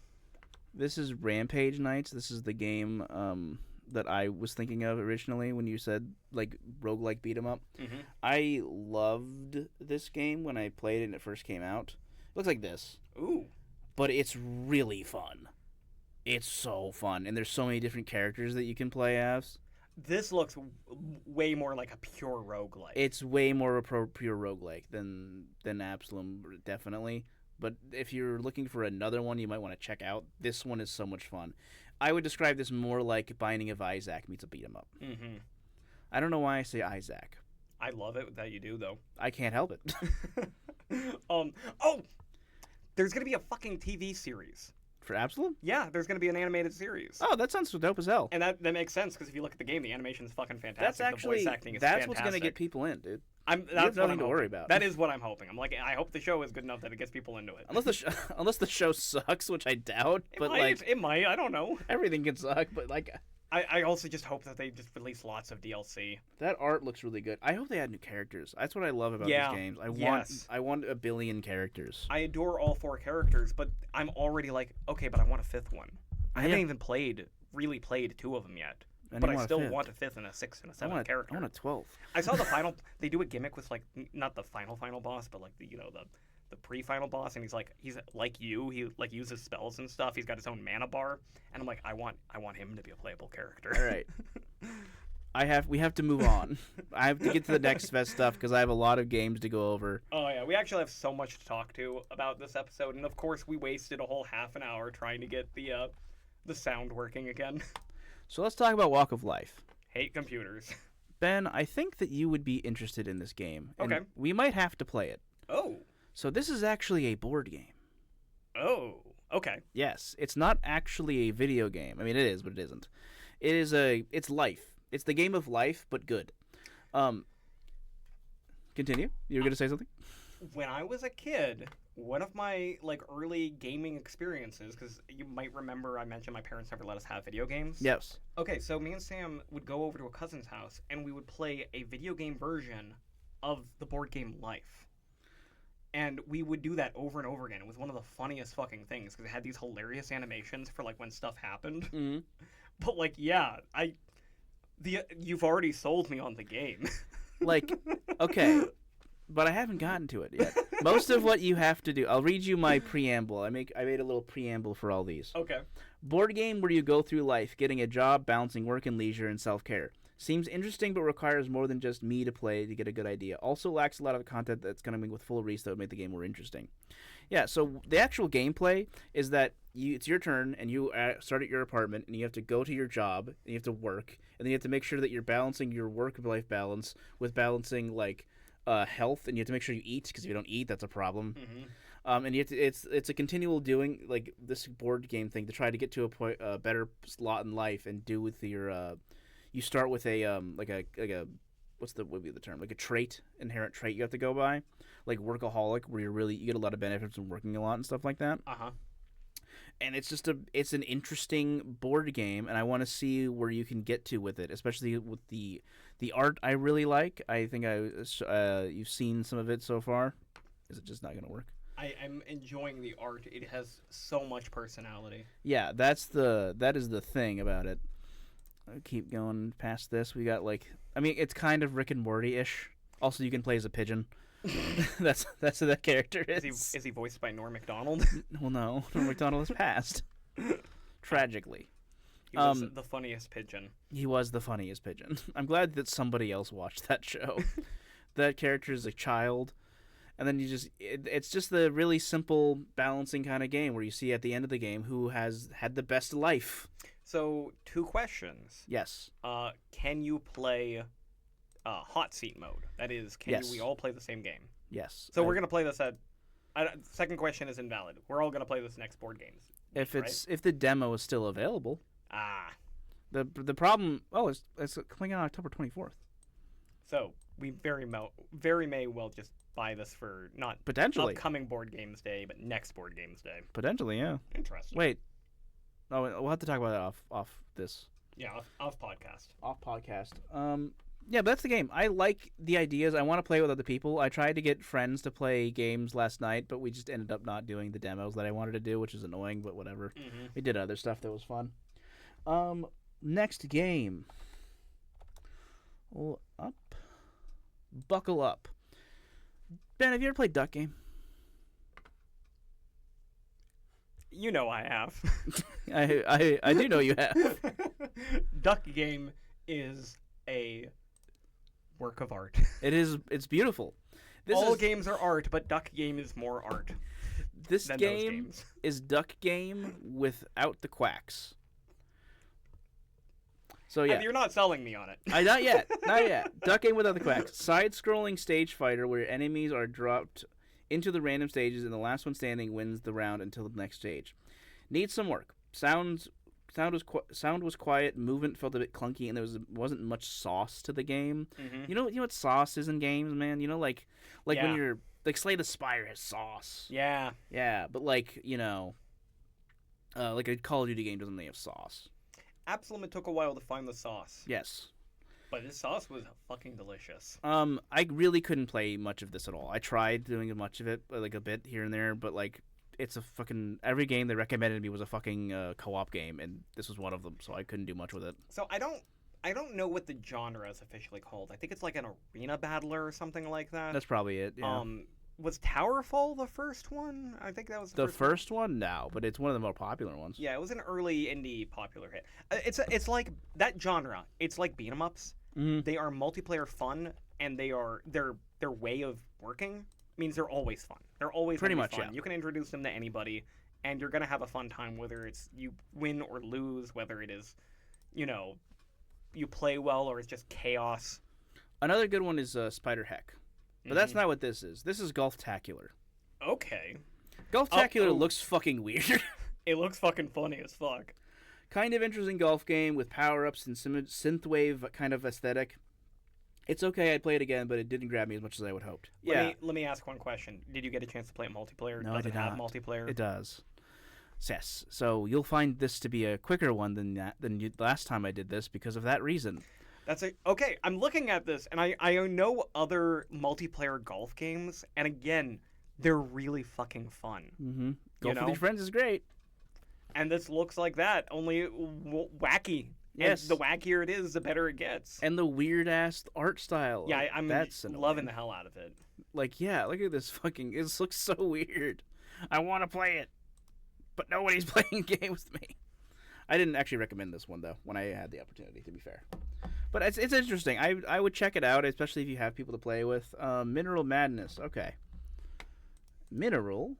This is Rampage Nights. This is the game that I was thinking of originally when you said like roguelike beat 'em up. I loved this game when I played it and it first came out. It looks like this. Ooh. But it's really fun. It's so fun, and there's so many different characters that you can play as. This looks way more like a pure roguelike. It's way more pure roguelike than Absolum, definitely. But if you're looking for another one you might want to check out, this one is so much fun. I would describe this more like Binding of Isaac meets a beat 'em up. I don't know why I say Isaac. I love it that you do, though. I can't help it. There's gonna be a fucking TV series for Absolum. Yeah, there's gonna be an animated series. Oh, that sounds so dope as hell. And that makes sense because if you look at the game, the animation is fucking fantastic. That's actually the voice acting is that's fantastic. what's gonna get people in, dude. That's nothing to worry about. That is what I'm hoping. I'm like, I hope the show is good enough that it gets people into it. Unless the show sucks, which I doubt. It might. I don't know. Everything can suck, but like. I also just hope that they just release lots of DLC. That art looks really good. I hope they add new characters. That's what I love about these games. I want a billion characters. I adore all 4 characters, but I'm already like, okay, but I want a 5th one. I haven't even really played 2 of them yet. But I still want a 5th and a 6th and a 7th character. I want a 12th. I saw the final. They do a gimmick with like not the final boss, but like the pre-final boss, and he's like you. He like uses spells and stuff. He's got his own mana bar, and I'm like, I want him to be a playable character. All right. We have to move on. I have to get to the next best stuff because I have a lot of games to go over. Oh yeah, we actually have so much to talk to about this episode, and of course we wasted a whole half an hour trying to get the sound working again. So let's talk about Walk of Life. Hate computers. Ben, I think that you would be interested in this game. Okay. We might have to play it. Oh. So this is actually a board game. Oh. Okay. Yes. It's not actually a video game. I mean, it is, but it isn't. It's life. It's the game of life, but good. Continue. You were going to say something? When I was a kid, one of my early gaming experiences, because you might remember I mentioned my parents never let us have video games. Yes. Okay, so me and Sam would go over to a cousin's house and we would play a video game version of the board game Life. And we would do that over and over again. It was one of the funniest fucking things because it had these hilarious animations for when stuff happened. Mm-hmm. But you've already sold me on the game. Okay. But I haven't gotten to it yet. Most of what you have to do, I'll read you my preamble. I made a little preamble for all these. Okay. Board game where you go through life, getting a job, balancing work and leisure, and self-care. Seems interesting, but requires more than just me to play to get a good idea. Also lacks a lot of content that's going to be with full release that would make the game more interesting. Yeah, so the actual gameplay is that it's your turn, and you start at your apartment, and you have to go to your job, and you have to work, and then you have to make sure that you're balancing your work-life balance with balancing, health, and you have to make sure you eat, because if you don't eat, that's a problem. Mm-hmm. And you have to, it's a continual doing, like, this board game thing to try to get to a better slot in life and do with your you start with a like a what would be the term, like a trait, inherent trait you have to go by, like workaholic, where you get a lot of benefits from working a lot and stuff like that. And it's an interesting board game, and I want to see where you can get to with it, especially with the art. I really like. I think you've seen some of it so far. Is it just not gonna work? I'm enjoying the art. It has so much personality. Yeah, that is the thing about it. I'll keep going past this. We got it's kind of Rick and Morty-ish. Also, you can play as a pigeon. that's who that character is. Is he voiced by Norm Macdonald? Well, no. Norm Macdonald has passed. Tragically. He was the funniest pigeon. He was the funniest pigeon. I'm glad that somebody else watched that show. That character is a child. And then it's just the really simple balancing kind of game where you see at the end of the game who has had the best life. So, 2 questions. Yes. Can you play hot seat mode? That is, we all play the same game? Yes. So we're going to play this second question is invalid. We're all going to play this next board games. If the demo is still available. The problem, it's coming out October 24th. So, we very may well just buy this for not potentially upcoming board games day, but next board games day. Potentially, yeah. Interesting. Wait. Oh, we'll have to talk about that off this. Yeah, off podcast. Off podcast. Yeah, but that's the game. I like the ideas. I want to play with other people. I tried to get friends to play games last night, but we just ended up not doing the demos that I wanted to do, which is annoying, but whatever. Mm-hmm. We did other stuff that was fun. Next game. Buckle up. Ben, have you ever played Duck Game? You know I have. I do know you have. Duck Game is a work of art. It's beautiful. All games are art, but Duck Game is more art. This game is Duck Game without the quacks. So yeah, you're not selling me on it. Not yet. Duck Game without the quacks. Side-scrolling stage fighter where enemies are dropped into the random stages, and the last one standing wins the round until the next stage. Needs some work. Sound was quiet. Movement felt a bit clunky, and wasn't much sauce to the game. Mm-hmm. You know what sauce is in games, man. You know, like when you're like Slay the Spire has sauce. Yeah. Yeah, but like a Call of Duty game doesn't really have sauce. Absolum, it took a while to find the sauce. Yes. But this sauce was fucking delicious. I really couldn't play much of this at all. I tried doing much of it, like a bit here and there, but like it's a fucking every game they recommended me was a fucking co-op game, and this was one of them, so I couldn't do much with it. So I don't know what the genre is officially called. I think it's like an arena battler or something like that. That's probably it. Yeah. Was Towerfall the first one? I think that was the first one. No, but it's one of the more popular ones. Yeah, it was an early indie popular hit. It's like that genre. It's like beat 'em ups. Mm-hmm. They are multiplayer fun, and their way of working means they're always fun. They're always pretty much fun. Yeah. You can introduce them to anybody, and you're gonna have a fun time, whether it's you win or lose, whether it is, you play well or it's just chaos. Another good one is Spider Heck. But that's not what this is. This is Golftacular. Okay. Golftacular looks fucking weird. It looks fucking funny as fuck. Kind of interesting golf game with power-ups and synthwave kind of aesthetic. It's okay, I'd play it again, but it didn't grab me as much as I would hoped. Let me ask one question. Did you get a chance to play it multiplayer? No, Does I it did have not. multiplayer? It does. Yes. So you'll find this to be a quicker one than last time I did this because of that reason. Okay, I'm looking at this, and I know other multiplayer golf games, and again, they're really fucking fun. Mm-hmm. Golf with your friends is great. And this looks like that, only wacky. Yes. And the wackier it is, the better it gets. And the weird-ass art style. Yeah, I'm that's loving the hell out of it. Like, yeah, look at this fucking... This looks so weird. I want to play it, but nobody's playing games with me. I didn't actually recommend this one, though, when I had the opportunity, to be fair. But it's interesting. I would check it out, especially if you have people to play with. Mineral Madness. Okay. Mineral...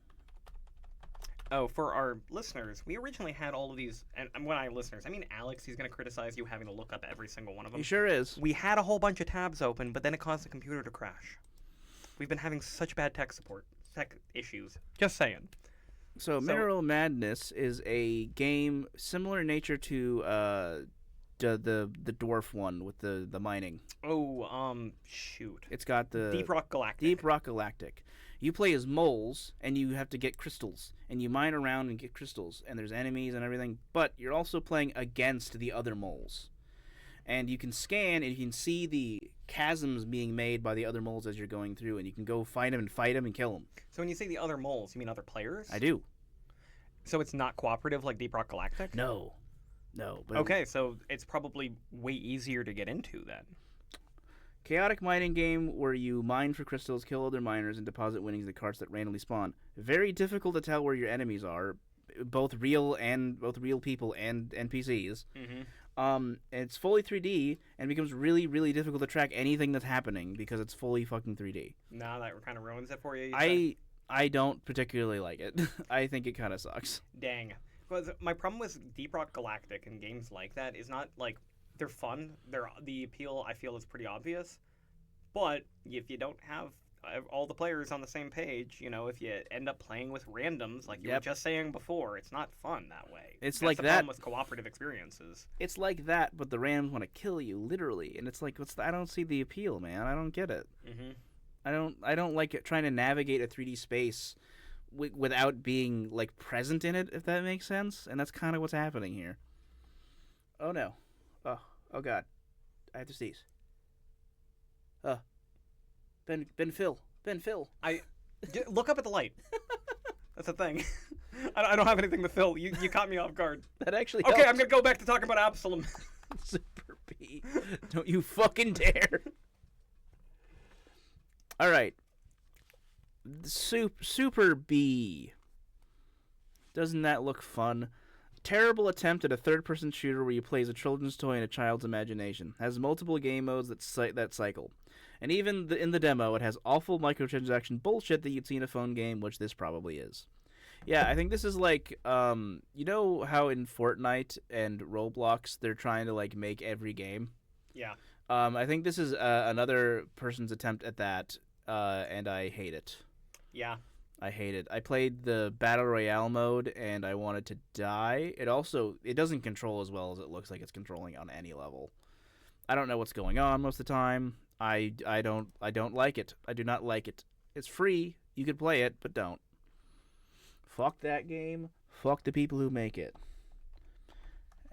Oh, for our listeners, we originally had all of these, and when I listeners, I mean Alex, he's going to criticize you having to look up every single one of them. He sure is. We had a whole bunch of tabs open, but then it caused the computer to crash. We've been having such bad tech issues. Just saying. So Mineral Madness is a game similar in nature to the dwarf one with the mining. Oh, shoot. It's got the Deep Rock Galactic. Deep Rock Galactic. You play as moles, and you have to get crystals, and you mine around and get crystals, and there's enemies and everything, but you're also playing against the other moles. And you can scan, and you can see the chasms being made by the other moles as you're going through, and you can go find them and kill them. So when you say the other moles, you mean other players? I do. So it's not cooperative like Deep Rock Galactic? No. But okay, so it's probably way easier to get into then. Chaotic mining game where you mine for crystals, kill other miners, and deposit winnings in the carts that randomly spawn. Very difficult to tell where your enemies are, both real people and NPCs. Mm-hmm. It's fully 3D and becomes really, really difficult to track anything that's happening because it's fully fucking 3D. Nah, that kind of ruins it for you. I don't particularly like it. I think it kind of sucks. Dang. Because my problem with Deep Rock Galactic and games like that is not like they're fun. The appeal I feel is pretty obvious, but if you don't have all the players on the same page, if you end up playing with randoms like you were just saying before, it's not fun that way. It's That's like the that problem with cooperative experiences. It's like that, but the randoms want to kill you literally, and it's like I don't see the appeal, man. I don't get it. Mm-hmm. I don't like it trying to navigate a 3D space without being like present in it, if that makes sense. And that's kind of what's happening here. Oh no. Oh god. I have to sneeze. Ben Phil. Look up at the light. That's the thing. I don't have anything to fill. You caught me off guard. That actually Okay, helps. I'm going to go back to talking about Absolum. Super B. Don't you fucking dare. All right. Super B. Doesn't that look fun? Terrible attempt at a third-person shooter where you play as a children's toy in a child's imagination. Has multiple game modes that cycle. And even in the demo, it has awful microtransaction bullshit that you'd see in a phone game, which this probably is. Yeah, I think this is like, you know how in Fortnite and Roblox, they're trying to like make every game? Yeah. I think this is another person's attempt at that, and I hate it. Yeah. I hate it. I played the Battle Royale mode, and I wanted to die. It doesn't control as well as it looks like it's controlling on any level. I don't know what's going on most of the time. I don't like it. I do not like it. It's free. You could play it, but don't. Fuck that game. Fuck the people who make it.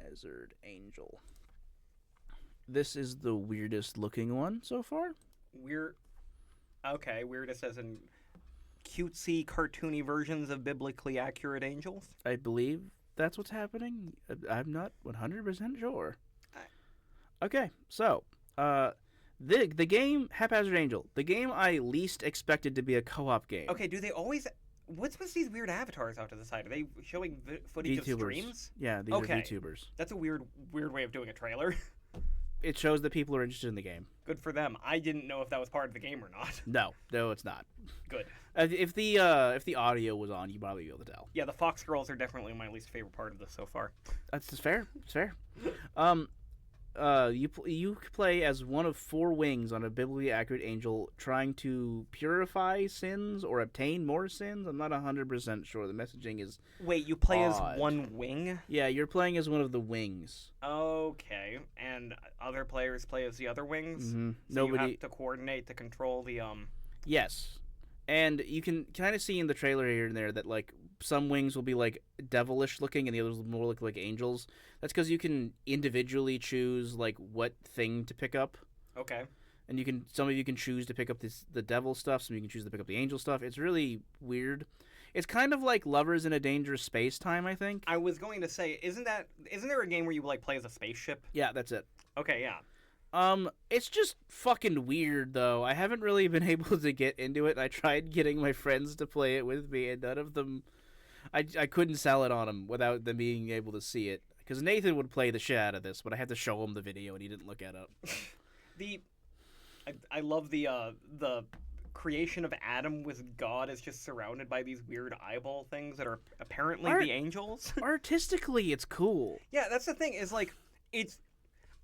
Hazard Angel. This is the weirdest looking one so far. Weirdest as in cutesy, cartoony versions of biblically accurate angels? I believe that's what's happening. I'm not 100% sure. Okay, so, the game Haphazard Angel, the game I least expected to be a co-op game. Okay, do they always... What's with these weird avatars out to the side? Are they showing footage VTubers. of streams? Yeah, these are VTubers. That's a weird way of doing a trailer. It shows that people are interested in the game. Good for them. I didn't know if that was part of the game or not. No, it's not. Good. If the audio was on, you'd probably be able to tell. Yeah, the Fox Girls are definitely my least favorite part of this so far. That's fair. It's fair. You play as one of 4 wings on a biblically accurate angel trying to purify sins or obtain more sins. I'm not 100% sure. The messaging is Wait, you play odd. as one wing? Yeah, you're playing as one of the wings. Okay, and other players play as the other wings? Mm-hmm. So you have to coordinate to control the, Yes. And you can kind of see in the trailer here and there that, like, some wings will be, like, devilish looking and the others will more look like angels. That's because you can individually choose, like, what thing to pick up. Okay. And some of you can choose to pick up the devil stuff, some of you can choose to pick up the angel stuff. It's really weird. It's kind of like Lovers in a Dangerous Space Time, I think. I was going to say, isn't there a game where you, like, play as a spaceship? Yeah, that's it. Okay, yeah. It's just fucking weird, though. I haven't really been able to get into it. I tried getting my friends to play it with me, and none of them... I couldn't sell it on them without them being able to see it. Because Nathan would play the shit out of this, but I had to show him the video, and he didn't look it up. I love the creation of Adam with God is just surrounded by these weird eyeball things that are apparently the angels. Artistically, it's cool. Yeah, that's the thing, is, like,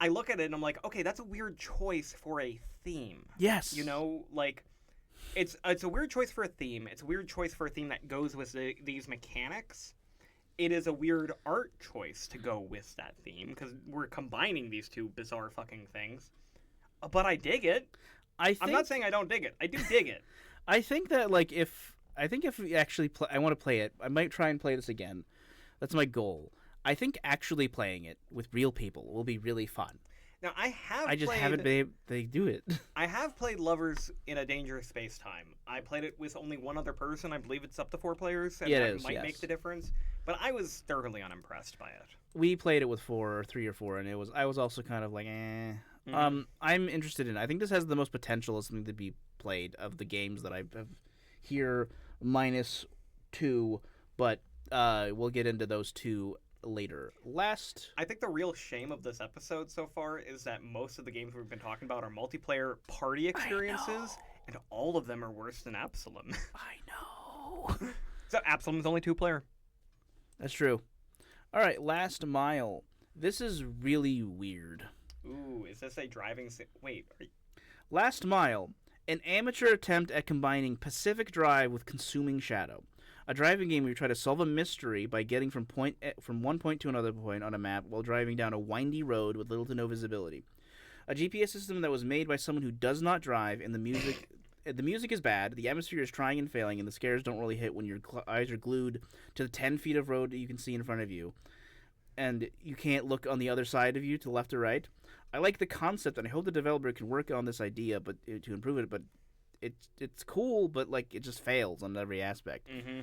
I look at it and I'm like, okay, that's a weird choice for a theme. Yes. You know, like, It's a weird choice for a theme. It's a weird choice for a theme that goes with these mechanics. It is a weird art choice to go with that theme because we're combining these two bizarre fucking things. But I dig it. I'm not saying I don't dig it. I do dig it. I think that like if we actually I want to play it, I might try and play this again. That's my goal. I think actually playing it with real people will be really fun. Now I just haven't been able to do it. I have played Lovers in a Dangerous Space Time. I played it with only one other person. I believe it's up to 4 players, and that might make the difference. But I was thoroughly unimpressed by it. We played it with 3 or 4, and I was also kind of like, eh. Mm-hmm. I'm interested in it. I think this has the most potential as something to be played of the games that I have here, minus 2, but we'll get into those 2 later. I think the real shame of this episode so far is that most of the games we've been talking about are multiplayer party experiences, and all of them are worse than Absolum. I know. So Absolum is only 2-player. That's true. All right, Last Mile. This is really weird. Ooh, is this a driving... Last Mile. An amateur attempt at combining Pacific Drive with Consuming Shadow. A driving game where you try to solve a mystery by getting from one point to another point on a map while driving down a windy road with little to no visibility. A GPS system that was made by someone who does not drive, and the music is bad, the atmosphere is trying and failing, and the scares don't really hit when your eyes are glued to the 10 feet of road that you can see in front of you, and you can't look on the other side of you to left or right. I like the concept, and I hope the developer can work on this idea to improve it, but it's cool, but like it just fails on every aspect. Mm-hmm.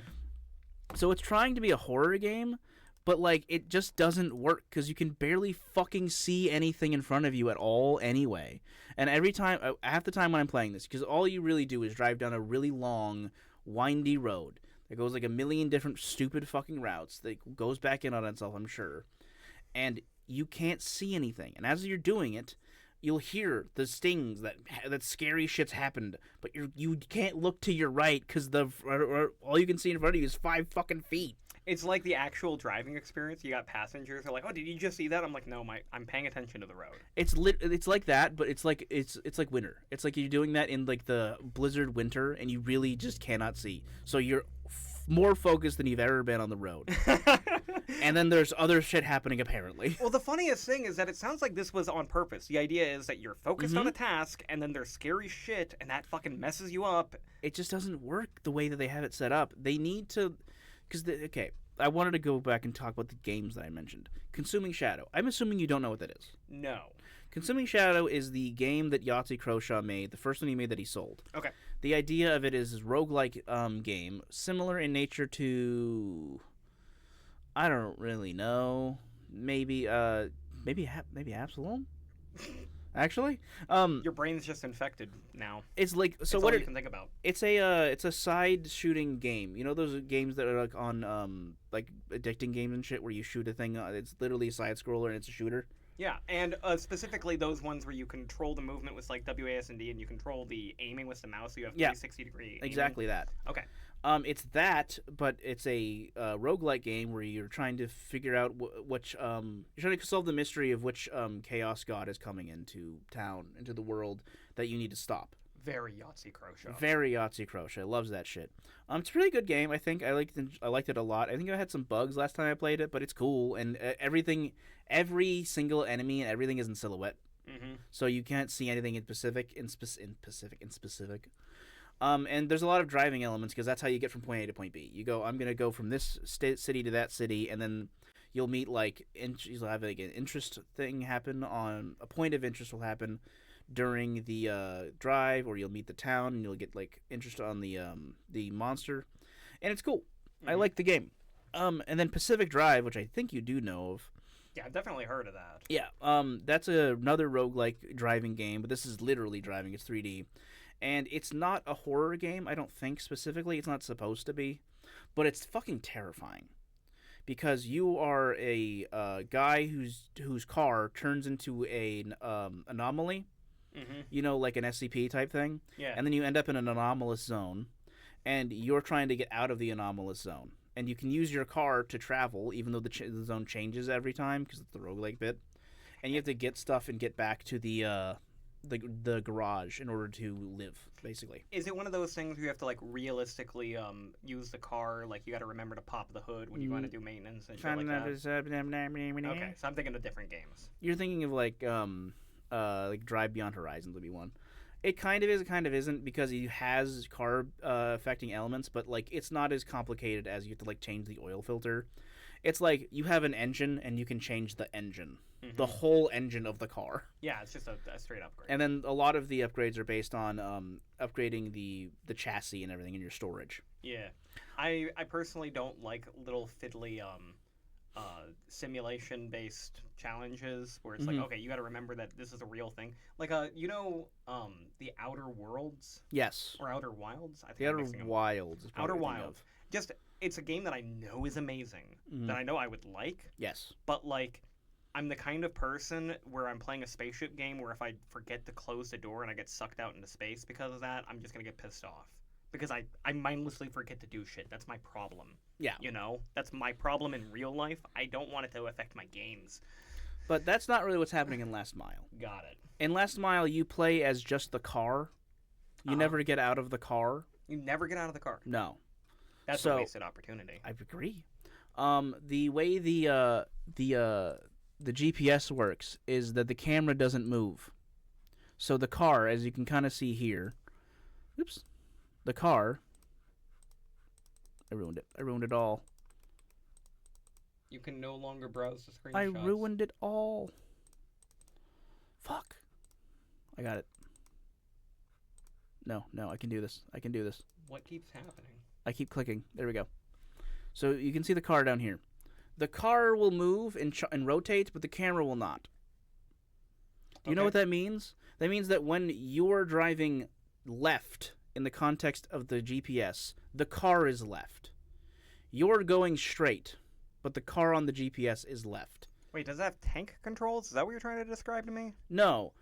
So it's trying to be a horror game, but like it just doesn't work because you can barely fucking see anything in front of you at all anyway. And half the time when I'm playing this, because all you really do is drive down a really long, windy road that goes like a million different stupid fucking routes that goes back in on itself, I'm sure. And you can't see anything. And as you're doing it, you'll hear the stings that scary shit's happened, but you can't look to your right because all you can see in front of you is 5 fucking feet. It's like the actual driving experience. You got passengers who are like, "Oh, did you just see that?" I'm like, "No, I'm paying attention to the road." It's like that, but it's like winter. It's like you're doing that in like the blizzard winter, and you really just cannot see. So you're more focused than you've ever been on the road. And then there's other shit happening, apparently. Well, the funniest thing is that it sounds like this was on purpose. The idea is that you're focused on a task, and then there's scary shit, and that fucking messes you up. It just doesn't work the way that they have it set up. They need to... Okay, I wanted to go back and talk about the games that I mentioned. Consuming Shadow. I'm assuming you don't know what that is. No. Consuming Shadow is the game that Yahtzee Croshaw made, the first one he made that he sold. Okay. The idea of it is a roguelike game, similar in nature to... I don't really know. Maybe Absolum? Actually, your brain's just infected now. It's like so. It's what all you can think about? It's a side shooting game. You know those games that are like on like addicting games and shit where you shoot a thing. It's literally a side scroller and it's a shooter. Yeah, and specifically those ones where you control the movement with like WASD and you control the aiming with the mouse, so you have 360-degree aiming. Exactly that. Okay. It's that, but it's a roguelike game where you're trying to figure out which you're trying to solve the mystery of which chaos god is coming into town, into the world that you need to stop. Very Yahtzee Croshaw. Very Yahtzee Croshaw. Loves that shit. It's a really good game. I think I liked it a lot. I think I had some bugs last time I played it, but it's cool. And every single enemy and everything is in silhouette, so you can't see anything in specific. And there's a lot of driving elements because that's how you get from point A to point B. You go, I'm gonna go from this city to that city, and then you'll meet you'll have like an interest thing happen on a point of interest will happen during the drive, or you'll meet the town and you'll get like interest on the monster, and it's cool. I like the game. And then Pacific Drive, which I think you do know of. Yeah, I've definitely heard of that. Yeah, that's another roguelike driving game, but this is literally driving. It's 3D. And it's not a horror game, I don't think specifically. It's not supposed to be. But it's fucking terrifying. Because you are a guy whose car turns into an anomaly. You know, like an SCP type thing. Yeah. And then you end up in an anomalous zone. And you're trying to get out of the anomalous zone. And you can use your car to travel, even though the zone changes every time, because it's the roguelike bit. And you have to get stuff and get back to the the garage in order to live, basically. Is it one of those things where you have to like realistically use the car? Like you got to remember to pop the hood when you want to do maintenance and shit like that. Okay, so I'm thinking of different games. You're thinking of like Drive Beyond Horizons would be one. It kind of is, it kind of isn't, because it has car affecting elements, but like it's not as complicated as you have to like change the oil filter. It's like you have an engine and you can change the engine, the whole engine of the car. Yeah, it's just a straight upgrade. And then a lot of the upgrades are based on upgrading the chassis and everything in your storage. Yeah, I personally don't like little fiddly simulation based challenges where it's like, okay, you got to remember that this is a real thing. Like the Outer Worlds. Yes. Or Outer Wilds. I think the Outer Wilds. Is Outer Wilds. Just it's a game that I know is amazing. That I know I would like. Yes. But like, I'm the kind of person where I'm playing a spaceship game where if I forget to close the door and I get sucked out into space because of that, I'm just gonna get pissed off. Because I mindlessly forget to do shit. That's my problem. Yeah. You know? That's my problem in real life. I don't want it to affect my games. But that's not really what's happening in Last Mile. Got it. In Last Mile, you play as just the car. You never get out of the car. You never get out of the car. No. That's a wasted opportunity. I agree. The way the GPS works is that the camera doesn't move. So the car, as you can kind of see here, the car, I ruined it. I ruined it all. You can no longer browse the screenshots. I ruined it all. Fuck. I got it. No, I can do this. I can do this. What keeps happening? I keep clicking. There we go. So you can see the car down here. The car will move and rotate, but the camera will not. Do you know what that means? That means that when you're driving left in the context of the GPS, the car is left. You're going straight, but the car on the GPS is left. Wait, does that have tank controls? Is that what you're trying to describe to me? No.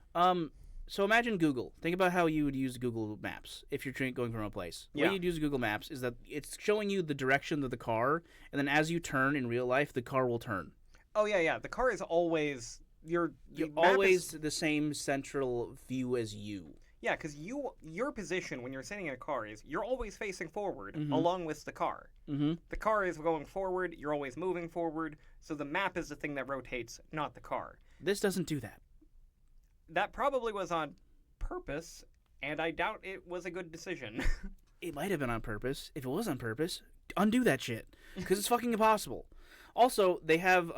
So imagine Google. Think about how you would use Google Maps if you're going from a place. The way you'd use Google Maps is that it's showing you the direction of the car, and then as you turn in real life, the car will turn. Oh, yeah. The car is always... You're always the same central view as you. Yeah, because your position when you're sitting in a car is you're always facing forward along with the car. The car is going forward, you're always moving forward, so the map is the thing that rotates, not the car. This doesn't do that. That probably was on purpose, and I doubt it was a good decision. It might have been on purpose. If it was on purpose, undo that shit, because it's fucking impossible. Also, they have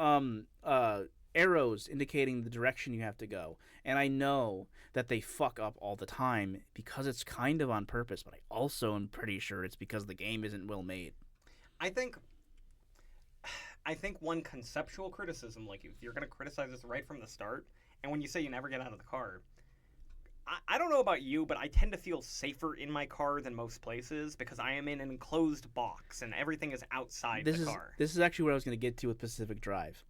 arrows indicating the direction you have to go, and I know that they fuck up all the time because it's kind of on purpose, but I also am pretty sure it's because the game isn't well made. I think one conceptual criticism, like if you're going to criticize this right from the start, and when you say you never get out of the car, I don't know about you, but I tend to feel safer in my car than most places because I am in an enclosed box and everything is outside the car. This is actually what I was going to get to with Pacific Drive.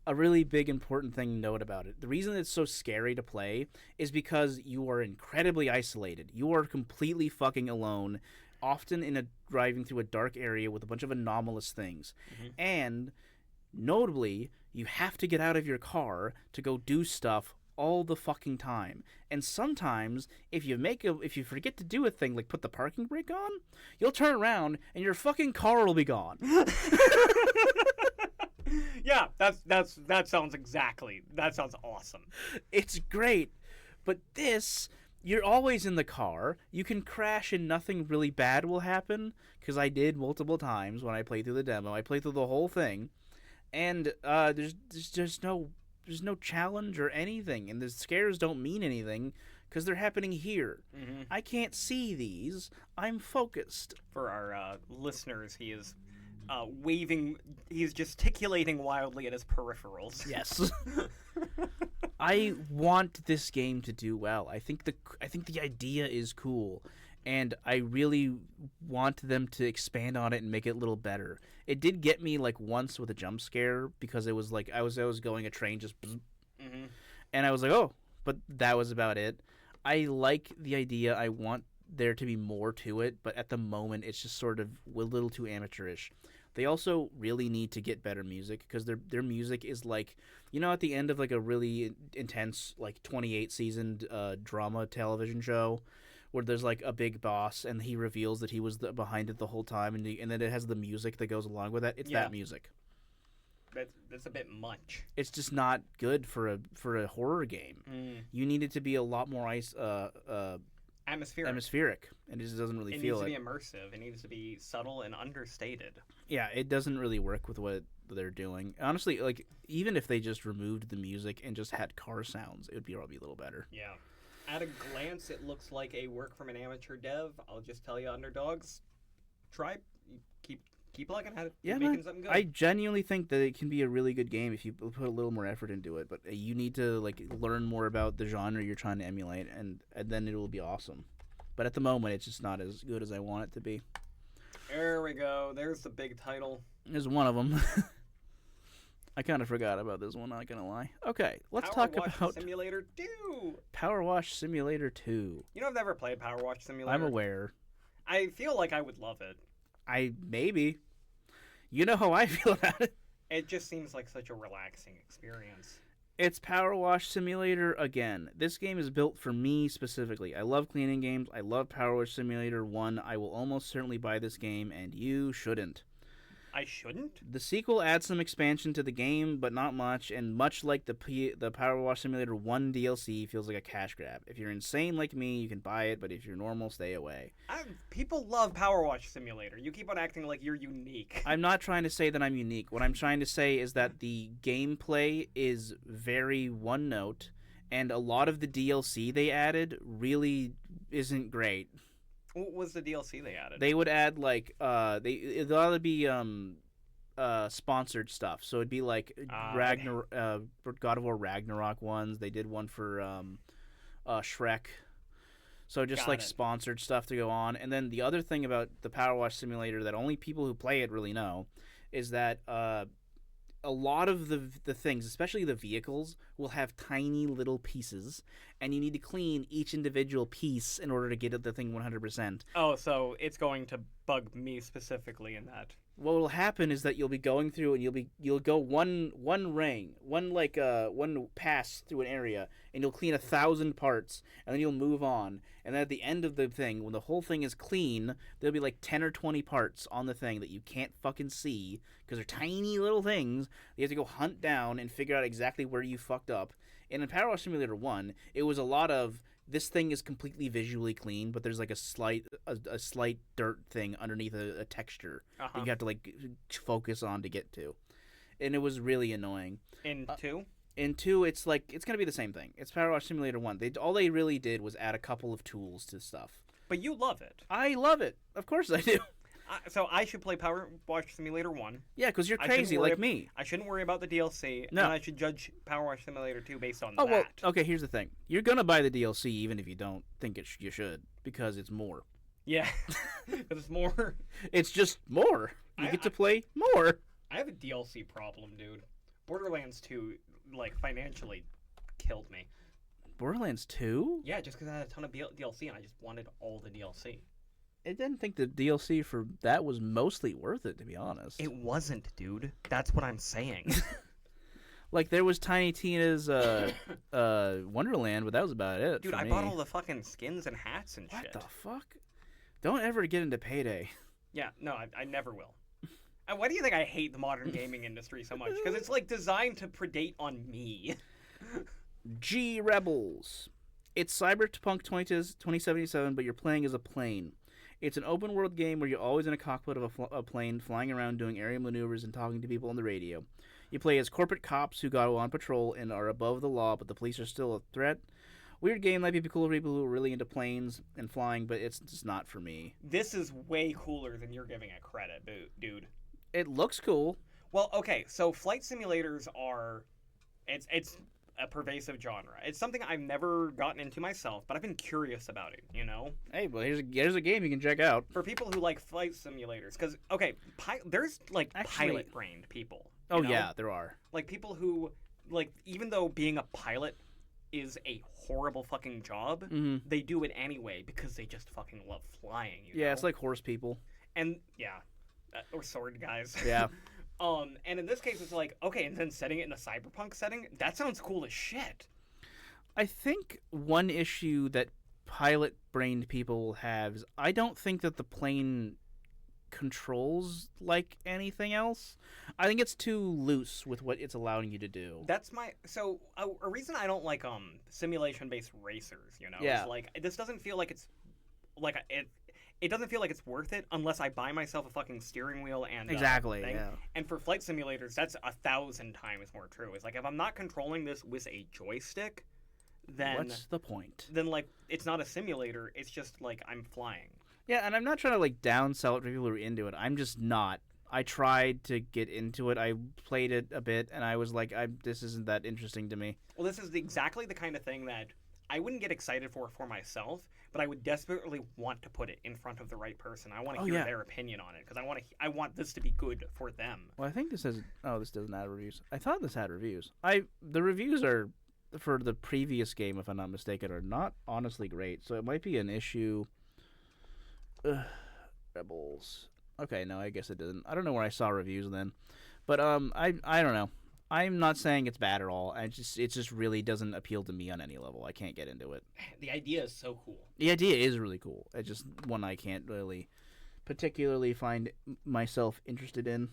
A really big important thing to note about it. The reason it's so scary to play is because you are incredibly isolated. You are completely fucking alone, often driving through a dark area with a bunch of anomalous things. And notably, you have to get out of your car to go do stuff all the fucking time. And sometimes, if you forget to do a thing like put the parking brake on, you'll turn around and your fucking car will be gone. Yeah, that sounds awesome. It's great. But this, you're always in the car. You can crash and nothing really bad will happen, because I did multiple times when I played through the demo. I played through the whole thing, and there's no challenge or anything, and the scares don't mean anything because they're happening here. I can't see these. I'm focused. For our listeners, he is waving. He's gesticulating wildly at his peripherals. Yes. I want this game to do well. I think the idea is cool, and I really want them to expand on it and make it a little better. It did get me like once with a jump scare because it was like I was going a train just, and I was like, oh, but that was about it. I like the idea. I want there to be more to it, but at the moment it's just sort of a little too amateurish. They also really need to get better music because their music is like, at the end of like a really intense like 28 seasoned drama television show, where there's like a big boss and he reveals that he was behind it the whole time, and then it has the music that goes along with it. It's that music. That's a bit much. It's just not good for a horror game. You need it to be a lot more atmospheric, and it just doesn't really feel it. It needs to be immersive. It needs to be subtle and understated. Yeah, it doesn't really work with what they're doing. Honestly, like, even if they just removed the music and just had car sounds, it would probably a little better. Yeah. At a glance, it looks like a work from an amateur dev. I'll just tell you, underdogs, try, keep looking at it. Yeah, making something good. I genuinely think that it can be a really good game if you put a little more effort into it. But you need to like learn more about the genre you're trying to emulate, and then it will be awesome. But at the moment, it's just not as good as I want it to be. There we go. There's the big title. There's one of them. I kind of forgot about this one, not gonna lie. Okay, let's talk about Simulator 2. Power Wash Simulator 2. You know, I've never played Power Wash Simulator. I'm aware. I feel like I would love it. Maybe. You know how I feel about it. It just seems like such a relaxing experience. It's Power Wash Simulator again. This game is built for me specifically. I love cleaning games. I love Power Wash Simulator 1. I will almost certainly buy this game, and you shouldn't. I shouldn't? The sequel adds some expansion to the game, but not much, and much like the Power Wash Simulator 1 DLC, feels like a cash grab. If you're insane like me, you can buy it, but if you're normal, stay away. People love Power Wash Simulator. You keep on acting like you're unique. I'm not trying to say that I'm unique. What I'm trying to say is that the gameplay is very one-note, and a lot of the DLC they added really isn't great. What was the DLC they added? They would add like it'd either be sponsored stuff. So it'd be like God of War Ragnarok ones. They did one for Shrek. So just sponsored stuff to go on. And then the other thing about the Power Wash Simulator that only people who play it really know is that a lot of the things, especially the vehicles, will have tiny little pieces, and you need to clean each individual piece in order to get the thing 100%. Oh, so it's going to bug me specifically in that. What will happen is that you'll be going through, and you'll go one pass through an area, and you'll clean 1,000 parts, and then you'll move on. And then at the end of the thing, when the whole thing is clean, there'll be like 10 or 20 parts on the thing that you can't fucking see because they're tiny little things. You have to go hunt down and figure out exactly where you fucked up. And in Power Wash Simulator 1, it was a lot of this thing is completely visually clean, but there's like a slight dirt thing underneath a texture that you have to like focus on to get to, and it was really annoying. In 2? In 2, it's gonna be the same thing. It's Power Wash Simulator 1. All they really did was add a couple of tools to stuff. But you love it. I love it. Of course I do. So I should play Power Wash Simulator 1. Yeah, because you're crazy like me. I shouldn't worry about the DLC, no. And I should judge Power Wash Simulator 2 based on that. Well, okay, here's the thing. You're going to buy the DLC even if you don't think you should, because it's more. Yeah, it's more. It's just more. You get to play more. I have a DLC problem, dude. Borderlands 2, financially killed me. Borderlands 2? Yeah, just because I had a ton of DLC and I just wanted all the DLC. I didn't think the DLC for that was mostly worth it, to be honest. It wasn't, dude. That's what I'm saying. Like, there was Tiny Tina's Wonderland, but that was about it. Dude, I bought all the fucking skins and hats and shit. What the fuck? Don't ever get into Payday. Yeah, no, I never will. And why do you think I hate the modern gaming industry so much? Because it's, designed to predate on me. G Rebels. It's Cyberpunk 2077, but you're playing as a plane. It's an open-world game where you're always in a cockpit of a plane, flying around doing aerial maneuvers and talking to people on the radio. You play as corporate cops who go on patrol and are above the law, but the police are still a threat. Weird game might be cool for people who are really into planes and flying, but it's just not for me. This is way cooler than you're giving it credit, dude. It looks cool. Well, okay, so flight simulators are... It's a pervasive genre. It's something I've never gotten into myself, but I've been curious about it, you know? Hey, well, here's a game you can check out. For people who like flight simulators, because, okay, there's, pilot-brained people. Oh, know? Yeah, there are. People who, even though being a pilot is a horrible fucking job, they do it anyway because they just fucking love flying, you know? It's like horse people. And, yeah. or sword guys. Yeah. And in this case, it's like, okay, and then setting it in a cyberpunk setting, that sounds cool as shit. I think one issue that pilot-brained people will have is I don't think that the plane controls like anything else. I think it's too loose with what it's allowing you to do. That's my a reason I don't like simulation-based racers. Yeah. Is like this doesn't feel like it's like it doesn't feel like it's worth it unless I buy myself a fucking steering wheel and Exactly. thing. Yeah. And for flight simulators, that's 1,000 times more true. It's like if I'm not controlling this with a joystick, then What's the point? Then like it's not a simulator. It's just like I'm flying. Yeah, and I'm not trying to like downsell it for people who are into it. I'm just not. I tried to get into it. I played it a bit, and I was like, this isn't that interesting to me. Well, this is exactly the kind of thing that I wouldn't get excited for myself, but I would desperately want to put it in front of the right person. I want to hear their opinion on it because I want this to be good for them. Well, I think this says this doesn't have reviews. I thought this had reviews. The reviews are for the previous game, if I'm not mistaken, are not honestly great. So it might be an issue. Rebels. Okay, no, I guess it didn't. I don't know where I saw reviews then, but I don't know. I'm not saying it's bad at all. It just really doesn't appeal to me on any level. I can't get into it. The idea is so cool. The idea is really cool. It's just one I can't really particularly find myself interested in.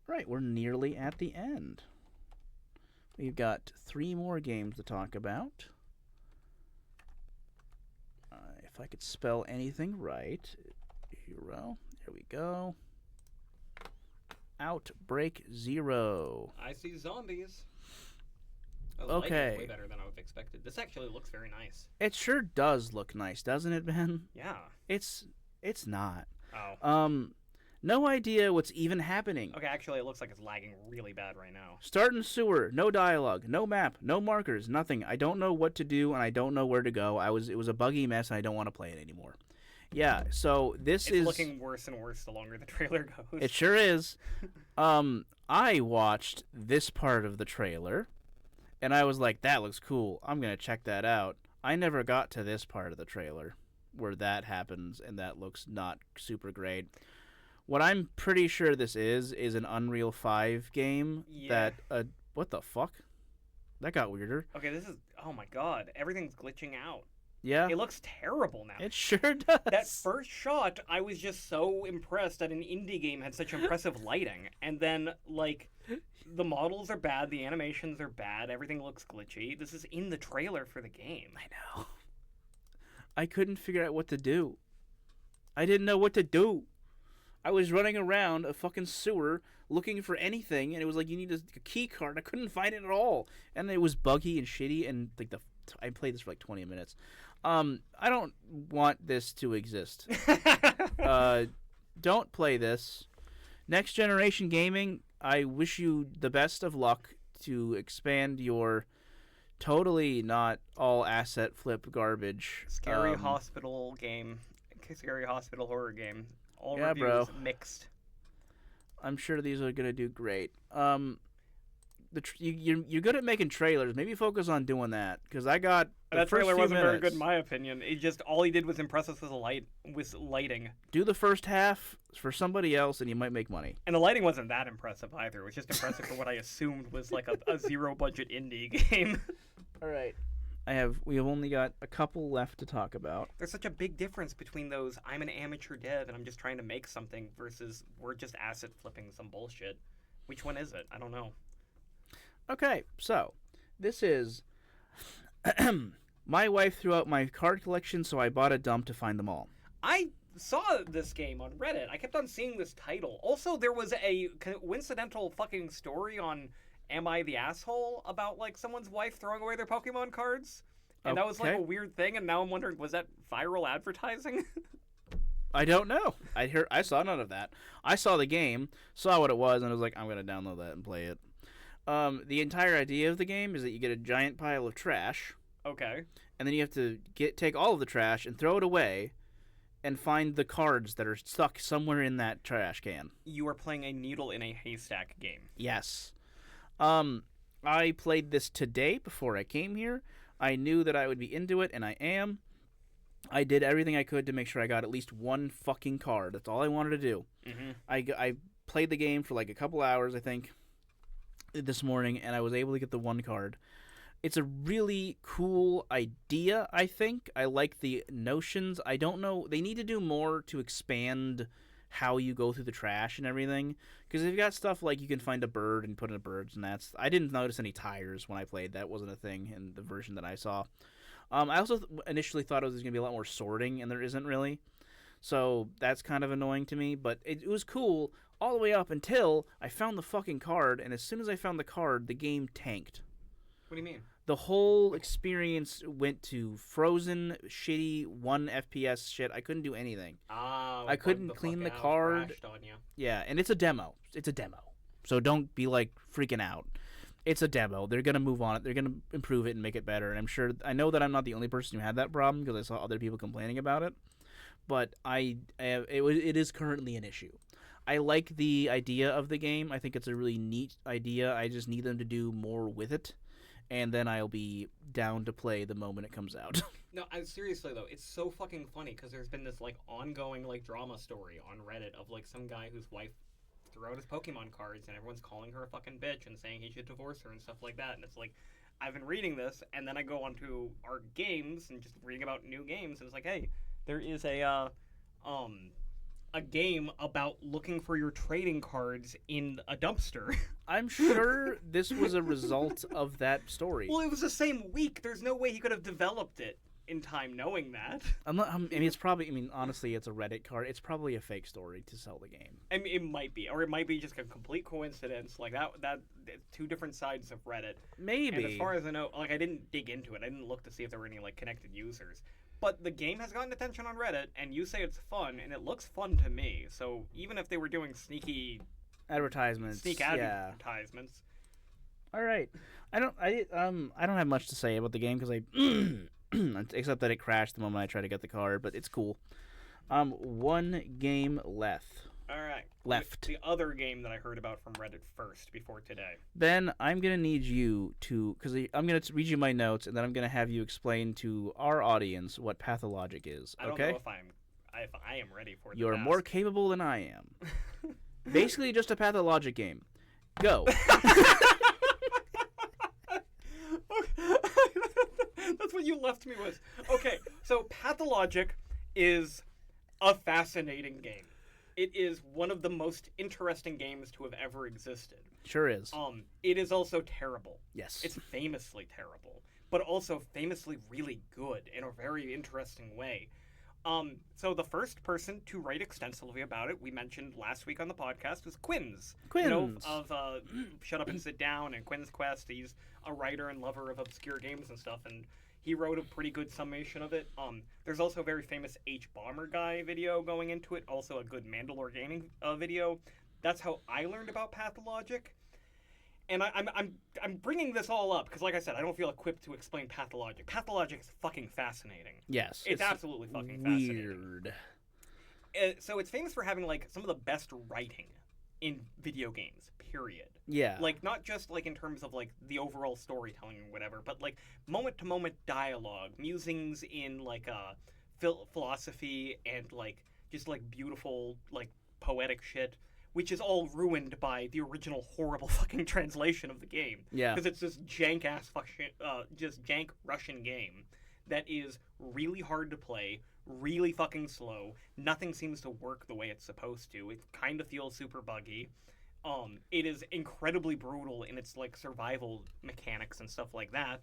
Right, we're nearly at the end. We've got 3 more games to talk about. If I could spell anything right. Hero. There we go. Outbreak 0. I see zombies. Okay. Way better than I would have expected. This actually looks very nice. It sure does look nice, doesn't it, Ben? Yeah. It's not. Oh. No idea what's even happening. Okay, actually, it looks like it's lagging really bad right now. Start in sewer, no dialogue, no map, no markers, nothing. I don't know what to do, and I don't know where to go. It was a buggy mess, and I don't want to play it anymore. Yeah, so it's looking worse and worse the longer the trailer goes. It sure is. I watched this part of the trailer, and I was like, that looks cool. I'm going to check that out. I never got to this part of the trailer where that happens, and that looks not super great. What I'm pretty sure this is an Unreal 5 game that... what the fuck? That got weirder. Okay, this is... Oh my god. Everything's glitching out. Yeah. It looks terrible now. It sure does. That first shot, I was just so impressed that an indie game had such impressive lighting. And then, like, the models are bad, the animations are bad, everything looks glitchy. This is in the trailer for the game. I know. I couldn't figure out what to do. I didn't know what to do. I was running around a fucking sewer looking for anything, and it was like, you need a key card. I couldn't find it at all. And it was buggy and shitty, and like I played this for like 20 minutes. I don't want this to exist. Don't play this. Next Generation Gaming, I wish you the best of luck to expand your totally not all asset flip garbage. Scary hospital game. Scary hospital horror game. All yeah, reviews bro. Mixed. I'm sure these are gonna do great. You're good at making trailers. Maybe focus on doing that, because I got that trailer wasn't very good in my opinion. It just all he did was impress us with lighting. Do the first half for somebody else, and you might make money. And the lighting wasn't that impressive either. It was just impressive for what I assumed was like a zero budget indie game. All right. We have only got a couple left to talk about. There's such a big difference between those I'm an amateur dev and I'm just trying to make something versus we're just asset flipping some bullshit. Which one is it? I don't know. Okay, so this is my wife threw out my card collection, so I bought a dump to find them all. I saw this game on Reddit. I kept on seeing this title. Also, there was a coincidental fucking story on Am I the Asshole about like someone's wife throwing away their Pokemon cards. And that was like a weird thing, and now I'm wondering, was that viral advertising? I don't know. I saw none of that. I saw the game, saw what it was, and I was like, I'm going to download that and play it. The entire idea of the game is that you get a giant pile of trash. Okay. And then you have to take all of the trash and throw it away and find the cards that are stuck somewhere in that trash can. You are playing a needle in a haystack game. Yes. I played this today before I came here. I knew that I would be into it, and I am. I did everything I could to make sure I got at least one fucking card. That's all I wanted to do. Mm-hmm. I played the game for like a couple hours, I think, this morning, and I was able to get the one card. It's a really cool idea, I think. I like the notions. I don't know. They need to do more to expand how you go through the trash and everything. Because they've got stuff like you can find a bird and put in a bird's nest. I didn't notice any tires when I played. That wasn't a thing in the version that I saw. I also initially thought it was going to be a lot more sorting, and there isn't really. So that's kind of annoying to me. But it was cool all the way up until I found the fucking card. And as soon as I found the card, the game tanked. What do you mean? The whole experience went to frozen, shitty, 1 FPS shit. I couldn't do anything. I couldn't clean the card. On you. Yeah, and it's a demo. It's a demo. So don't be, like, freaking out. It's a demo. They're going to move on it. They're going to improve it and make it better. And I know that I'm not the only person who had that problem because I saw other people complaining about it. But it is currently an issue. I like the idea of the game. I think it's a really neat idea. I just need them to do more with it. And then I'll be down to play the moment it comes out. No, seriously though, it's so fucking funny because there's been this like ongoing like drama story on Reddit of like some guy whose wife threw out his Pokemon cards and everyone's calling her a fucking bitch and saying he should divorce her and stuff like that. And it's like, I've been reading this and then I go onto our games and just reading about new games and it's like, hey, there is a game about looking for your trading cards in a dumpster. I'm sure this was a result of that story. Well, it was the same week. There's no way he could have developed it in time knowing that. It's probably, honestly, it's a Reddit card. It's probably a fake story to sell the game. I mean, it might be. Or it might be just a complete coincidence. Like, that two different sides of Reddit. Maybe. And as far as I know, like, I didn't dig into it. I didn't look to see if there were any, like, connected users. But the game has gotten attention on Reddit, and you say it's fun, and it looks fun to me. So even if they were doing sneak advertisements. All right, I don't have much to say about the game because except that it crashed the moment I tried to get the card, but it's cool. One game left. All right. Left. The other game that I heard about from Reddit first before today. Ben, I'm going to need you to, because I'm going to read you my notes, and then I'm going to have you explain to our audience what pathologic is, okay? I don't know if I am ready for the You're task. more capable than I am. Basically just a pathologic game. Go. That's what you left me with. Okay, so pathologic is a fascinating game. It is one of the most interesting games to have ever existed. Sure is. It is also terrible. Yes. It's famously terrible, but also famously really good in a very interesting way. So the first person to write extensively about it, we mentioned last week on the podcast, was Quinns. Quinns. You know, of Shut Up and Sit Down and Quinn's Quest. He's a writer and lover of obscure games and stuff, and he wrote a pretty good summation of it. There's also a very famous H-Bomber Guy video going into it, also a good Mandalore Gaming video. That's how I learned about Pathologic. And I'm bringing this all up because, like I said, I don't feel equipped to explain Pathologic. Pathologic is fucking fascinating. Yes. It's absolutely fucking weird. Fascinating. So it's famous for having, like, some of the best writing in video games, period. Yeah. Like, not just, like, in terms of, like, the overall storytelling or whatever, but, like, moment-to-moment dialogue, musings in, like, philosophy and, like, just, like, beautiful, like, poetic shit, which is all ruined by the original horrible fucking translation of the game. Yeah. Because it's this jank-ass fucking, just jank Russian game that is really hard to play, really fucking slow. Nothing seems to work the way it's supposed to. It kind of feels super buggy. It is incredibly brutal in its, like, survival mechanics and stuff like that.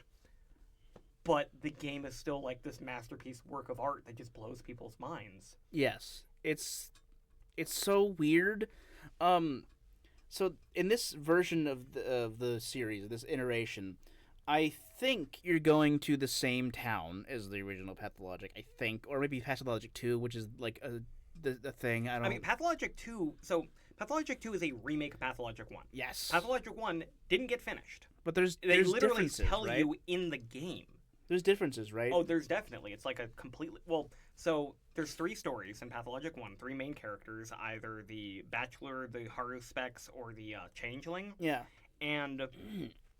But the game is still, like, this masterpiece work of art that just blows people's minds. Yes. It's so weird. So in this version of the series, this iteration, I think you're going to the same town as the original Pathologic, I think. Or maybe Pathologic 2, which is, like, the thing. I mean, Pathologic 2... So, Pathologic 2 is a remake of Pathologic 1. Yes. Pathologic 1 didn't get finished. But there's literally differences, tell right? you in the game. There's differences, right? Oh, there's definitely. It's like a completely... Well, so there's 3 stories in Pathologic 1, 3 main characters, either the Bachelor, the Haruspex, or the Changeling. Yeah. And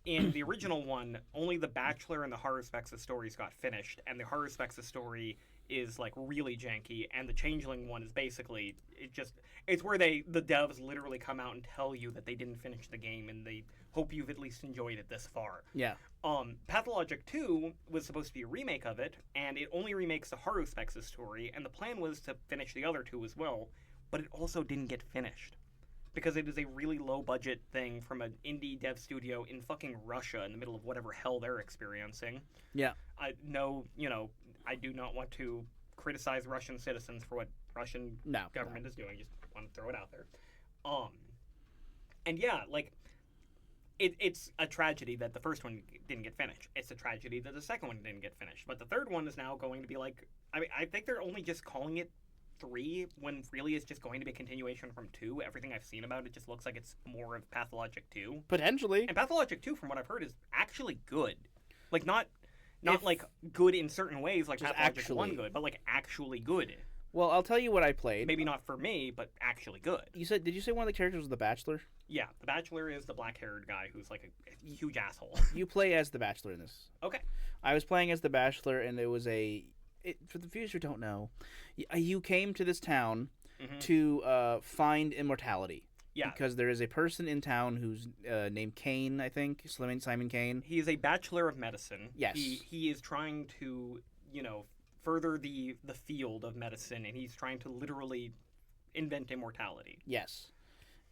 in the original one, only the Bachelor and the Haruspex's stories got finished, and the Haruspex's story is like really janky, and the Changeling one is basically it's where the devs literally come out and tell you that they didn't finish the game and they hope you've at least enjoyed it this far. Yeah. Pathologic 2 was supposed to be a remake of it, and it only remakes the Haruspex's story, and the plan was to finish the other two as well, but it also didn't get finished. Because it is a really low-budget thing from an indie dev studio in fucking Russia in the middle of whatever hell they're experiencing. Yeah. I do not want to criticize Russian citizens for what Russian government is doing. Just want to throw it out there. And yeah, like, it's a tragedy that the first one didn't get finished. It's a tragedy that the second one didn't get finished. But the third one is now going to be like, I mean, I think they're only just calling it 3 when really it's just going to be a continuation from 2. Everything I've seen about it just looks like it's more of Pathologic 2. Potentially. And Pathologic 2, from what I've heard, is actually good. Like, not like good in certain ways like Pathologic 1 good, but like actually good. Well, I'll tell you what I played. Maybe not for me, but actually good. Did you say one of the characters was the Bachelor? Yeah, the Bachelor is the black-haired guy who's like a huge asshole. You play as the Bachelor in this. Okay. I was playing as the Bachelor, and it was for the viewers who don't know, you came to this town to find immortality. Yeah. Because there is a person in town who's named Kane, I think. Simon Kane. He is a Bachelor of Medicine. Yes. He is trying to, further the field of medicine, and he's trying to literally invent immortality. Yes.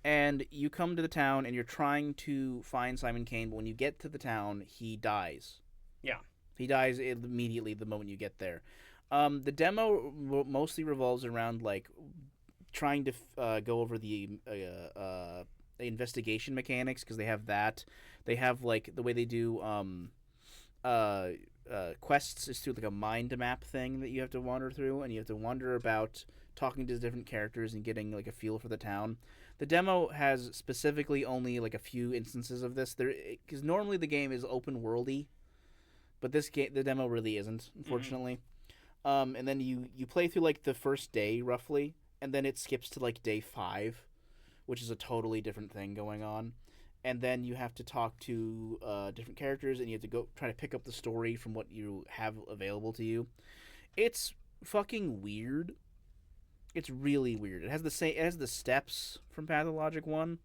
And you come to the town, and you're trying to find Simon Kane, but when you get to the town, he dies. Yeah. He dies immediately the moment you get there. The demo mostly revolves around, like, trying to go over the investigation mechanics, because they have that. They have, like, the way they do quests is through, like, a mind map thing that you have to wander through, and you have to wander about talking to different characters and getting, like, a feel for the town. The demo has specifically only, like, a few instances of this, because normally the game is open worldy, but the demo really isn't, unfortunately. And then you play through, like, the first day roughly, and then it skips to, like, day 5, which is a totally different thing going on. And then you have to talk to different characters, and you have to go try to pick up the story from what you have available to you. It's fucking weird. It's really weird. It has the steps from Pathologic 1.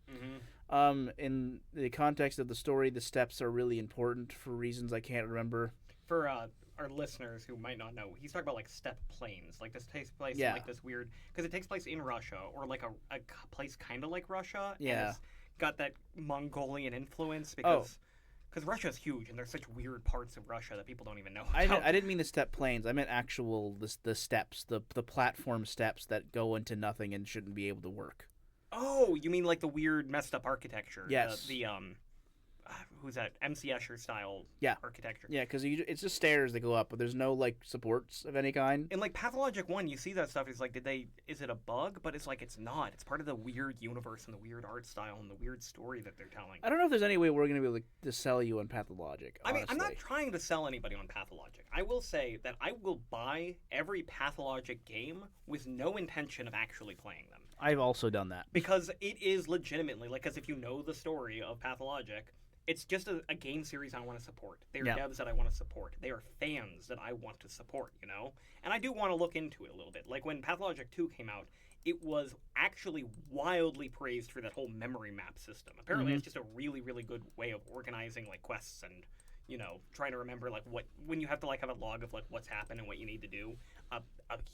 In the context of the story, the steps are really important for reasons I can't remember. For our listeners who might not know, he's talking about, like, step planes. Like, this takes place in, like, this weird... Because it takes place in Russia, or, like, a place kind of like Russia. Yeah. And it's got that Mongolian influence, because Russia's huge, and there's such weird parts of Russia that people don't even know about. I didn't mean the step planes. I meant the steps, the platform steps that go into nothing and shouldn't be able to work. Oh, you mean like the weird messed up architecture? Yes. Who's that? MC Escher style architecture. Yeah, because it's just stairs that go up, but there's no, like, supports of any kind. In, like, Pathologic 1, you see that stuff. It's like, is it a bug? But it's like, it's not. It's part of the weird universe and the weird art style and the weird story that they're telling. I don't know if there's any way we're going to be able to sell you on Pathologic, honestly. I mean, I'm not trying to sell anybody on Pathologic. I will say that I will buy every Pathologic game with no intention of actually playing them. I've also done that. Because it is legitimately, like, because if you know the story of Pathologic... It's just a game series I want to support. They are devs that I want to support. They are fans that I want to support, And I do want to look into it a little bit. Like, when Pathologic 2 came out, it was actually wildly praised for that whole memory map system. Apparently, it's just a really, really good way of organizing, like, quests and, trying to remember, like, when you have to, like, have a log of, like, what's happened and what you need to do. A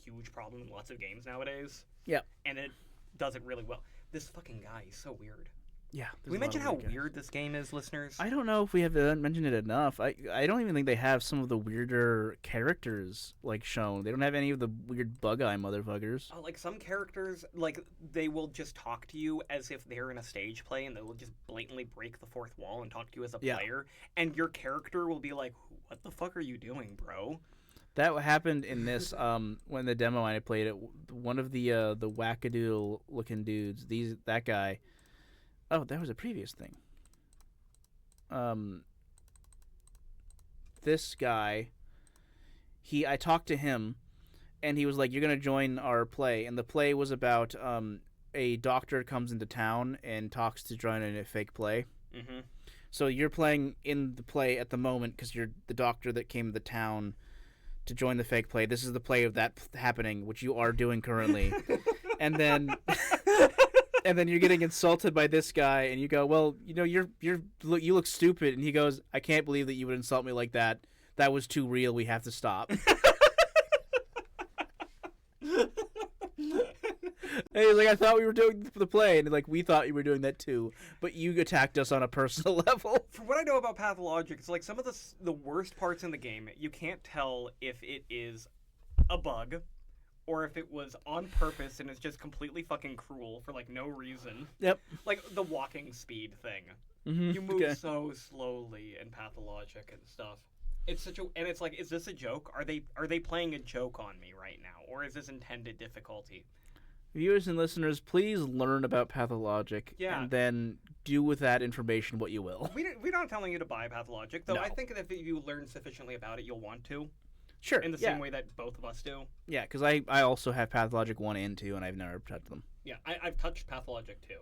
huge problem in lots of games nowadays. Yeah. And it does it really well. This fucking guy is so weird. Yeah. Can we mention how weird this game is, listeners? I don't know if we have mentioned it enough. I don't even think they have some of the weirder characters, like, shown. They don't have any of the weird bug-eye motherfuckers. Like, some characters, like, they will just talk to you as if they're in a stage play, and they will just blatantly break the fourth wall and talk to you as a player. And your character will be like, what the fuck are you doing, bro? That happened in this, when the demo I played it. One of the wackadoodle-looking dudes, that guy... Oh, that was a previous thing. This guy, I talked to him, and he was like, "You're gonna join our play," and the play was about a doctor comes into town and talks to join in a fake play. Mm-hmm. So you're playing in the play at the moment because you're the doctor that came to the town to join the fake play. This is the play of that happening, which you are doing currently. And then and then you're getting insulted by this guy, and you go, well, you know, you look stupid. And he goes, I can't believe that you would insult me like that. That was too real. We have to stop. And he's like, I thought we were doing the play, and like we thought you were doing that too, but you attacked us on a personal level. From what I know about Pathologic, it's like some of the worst parts in the game. You can't tell if it is a bug, or if it was on purpose and it's just completely fucking cruel for like no reason. Yep. Like the walking speed thing. Mm-hmm. You move so slowly in Pathologic and stuff. It's such a, and it's like, is this a joke? Are they playing a joke on me right now, or is this intended difficulty? Viewers and listeners, please learn about Pathologic, and then do with that information what you will. We're not telling you to buy Pathologic, though. No. I think that if you learn sufficiently about it, you'll want to. Sure. In the same way that both of us do. Yeah, because I also have Pathologic 1 and 2, and I've never touched them. Yeah, I've touched Pathologic 2,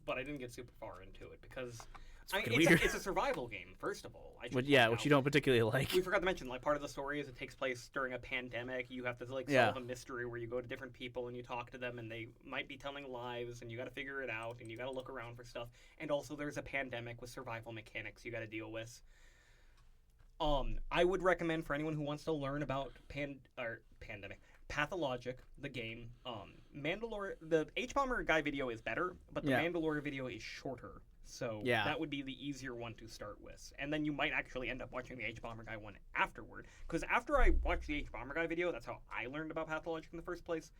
but I didn't get super far into it because it's a survival game, first of all. Which you don't particularly like. We forgot to mention, like, part of the story is it takes place during a pandemic. You have to, like, solve a mystery where you go to different people and you talk to them, and they might be telling lies, and you got to figure it out, and you got to look around for stuff. And also, there's a pandemic with survival mechanics you got to deal with. I would recommend for anyone who wants to learn about Pathologic, the game. The H-Bomber guy video is better, but the Mandalore video is shorter. So that would be the easier one to start with. And then you might actually end up watching the H-Bomber Guy one afterward. Because after I watched the H-Bomber Guy video, that's how I learned about Pathologic in the first place.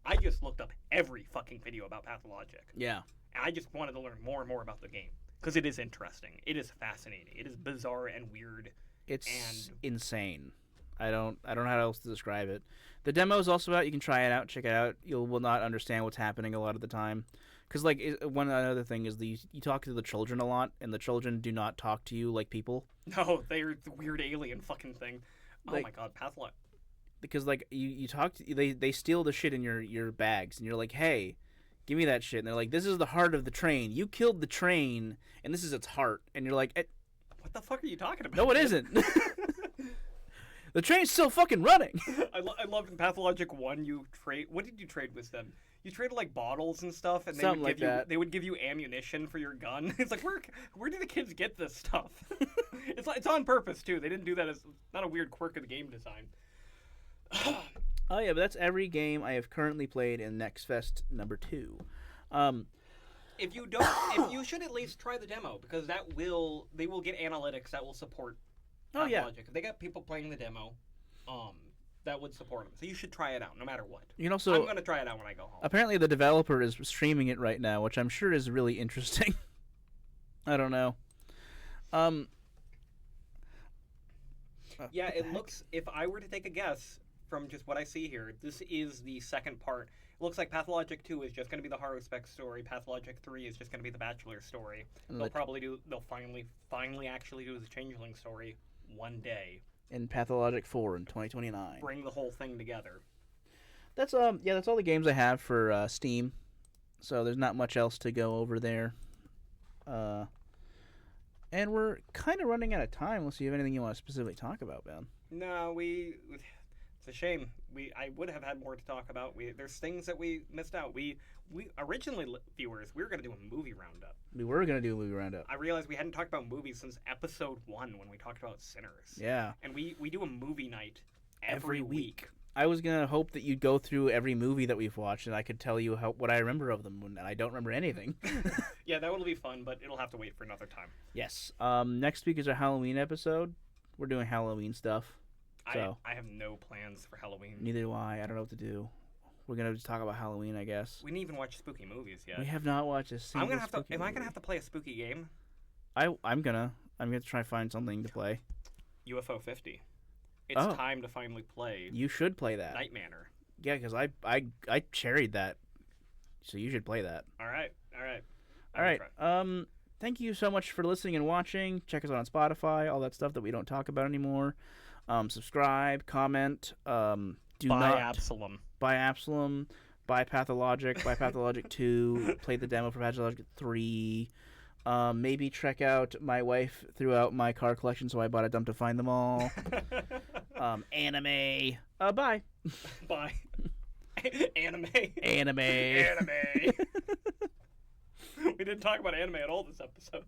I just looked up every fucking video about Pathologic. Yeah. And I just wanted to learn more and more about the game. Because it is interesting. It is fascinating. It is bizarre and weird. It's insane. I don't know how else to describe it. The demo is also out. You can try it out. Check it out. You will not understand what's happening a lot of the time. Because, like, one other thing is you talk to the children a lot, and the children do not talk to you like people. No, they're the weird alien fucking thing. Oh my god, Pathologic. Because, like, you talk to... They steal the shit in your bags, and you're like, hey, give me that shit. And they're like, this is the heart of the train. You killed the train, and this is its heart. And you're like... What the fuck are you talking about? No, it isn't. The train's still fucking running. I loved in Pathologic 1, you trade... What did you trade with them? You traded like bottles and stuff, and they would give you ammunition for your gun. It's like, where do the kids get this stuff? It's on purpose too. They didn't do that as not a weird quirk of the game design. Oh yeah, but that's every game I have currently played in Next Fest number 2. If you should at least try the demo, because they will get analytics that will support Pathologic. If they got people playing the demo, that would support them. So you should try it out, no matter what. You know, so I'm going to try it out when I go home. Apparently the developer is streaming it right now, which I'm sure is really interesting. I don't know. Yeah, it looks, if I were to take a guess from just what I see here, this is the second part. It looks like Pathologic 2 is just going to be the Horror Spec story. Pathologic 3 is just going to be the Bachelor story. They'll finally actually do the Changeling story one day. In Pathologic 4 in 2029. Bring the whole thing together. That's all the games I have for Steam. So there's not much else to go over there. And we're kind of running out of time. Unless you have anything you want to specifically talk about, Ben. No, it's a shame. I would have had more to talk about. There's things that we missed out. We originally, viewers, we were going to do a movie roundup. We were going to do a movie roundup. I realized we hadn't talked about movies since episode 1 when we talked about Sinners. Yeah. And we do a movie night every week. I was going to hope that you'd go through every movie that we've watched and I could tell you what I remember of them, and I don't remember anything. Yeah, that will be fun, but it'll have to wait for another time. Yes. Next week is our Halloween episode. We're doing Halloween stuff. So I have no plans for Halloween. Neither do I. I don't know what to do. We're gonna just talk about Halloween, I guess. We didn't even watch spooky movies yet. We have not watched a single. Am I gonna have to play a spooky game? I'm gonna try to find something to play. UFO 50. It's time to finally play. You should play that. Night Manor. Yeah, because I cherried that, so you should play that. All right. Thank you so much for listening and watching. Check us out on Spotify, all that stuff that we don't talk about anymore. Subscribe, comment. Buy Absolum. Buy Absolum. Buy Pathologic. Buy Pathologic 2. Play the demo for Pathologic 3. Maybe check out my wife threw out my car collection, so I bought a dump to find them all. Anime. Bye. Bye. Anime. Anime. Anime. We didn't talk about anime at all this episode.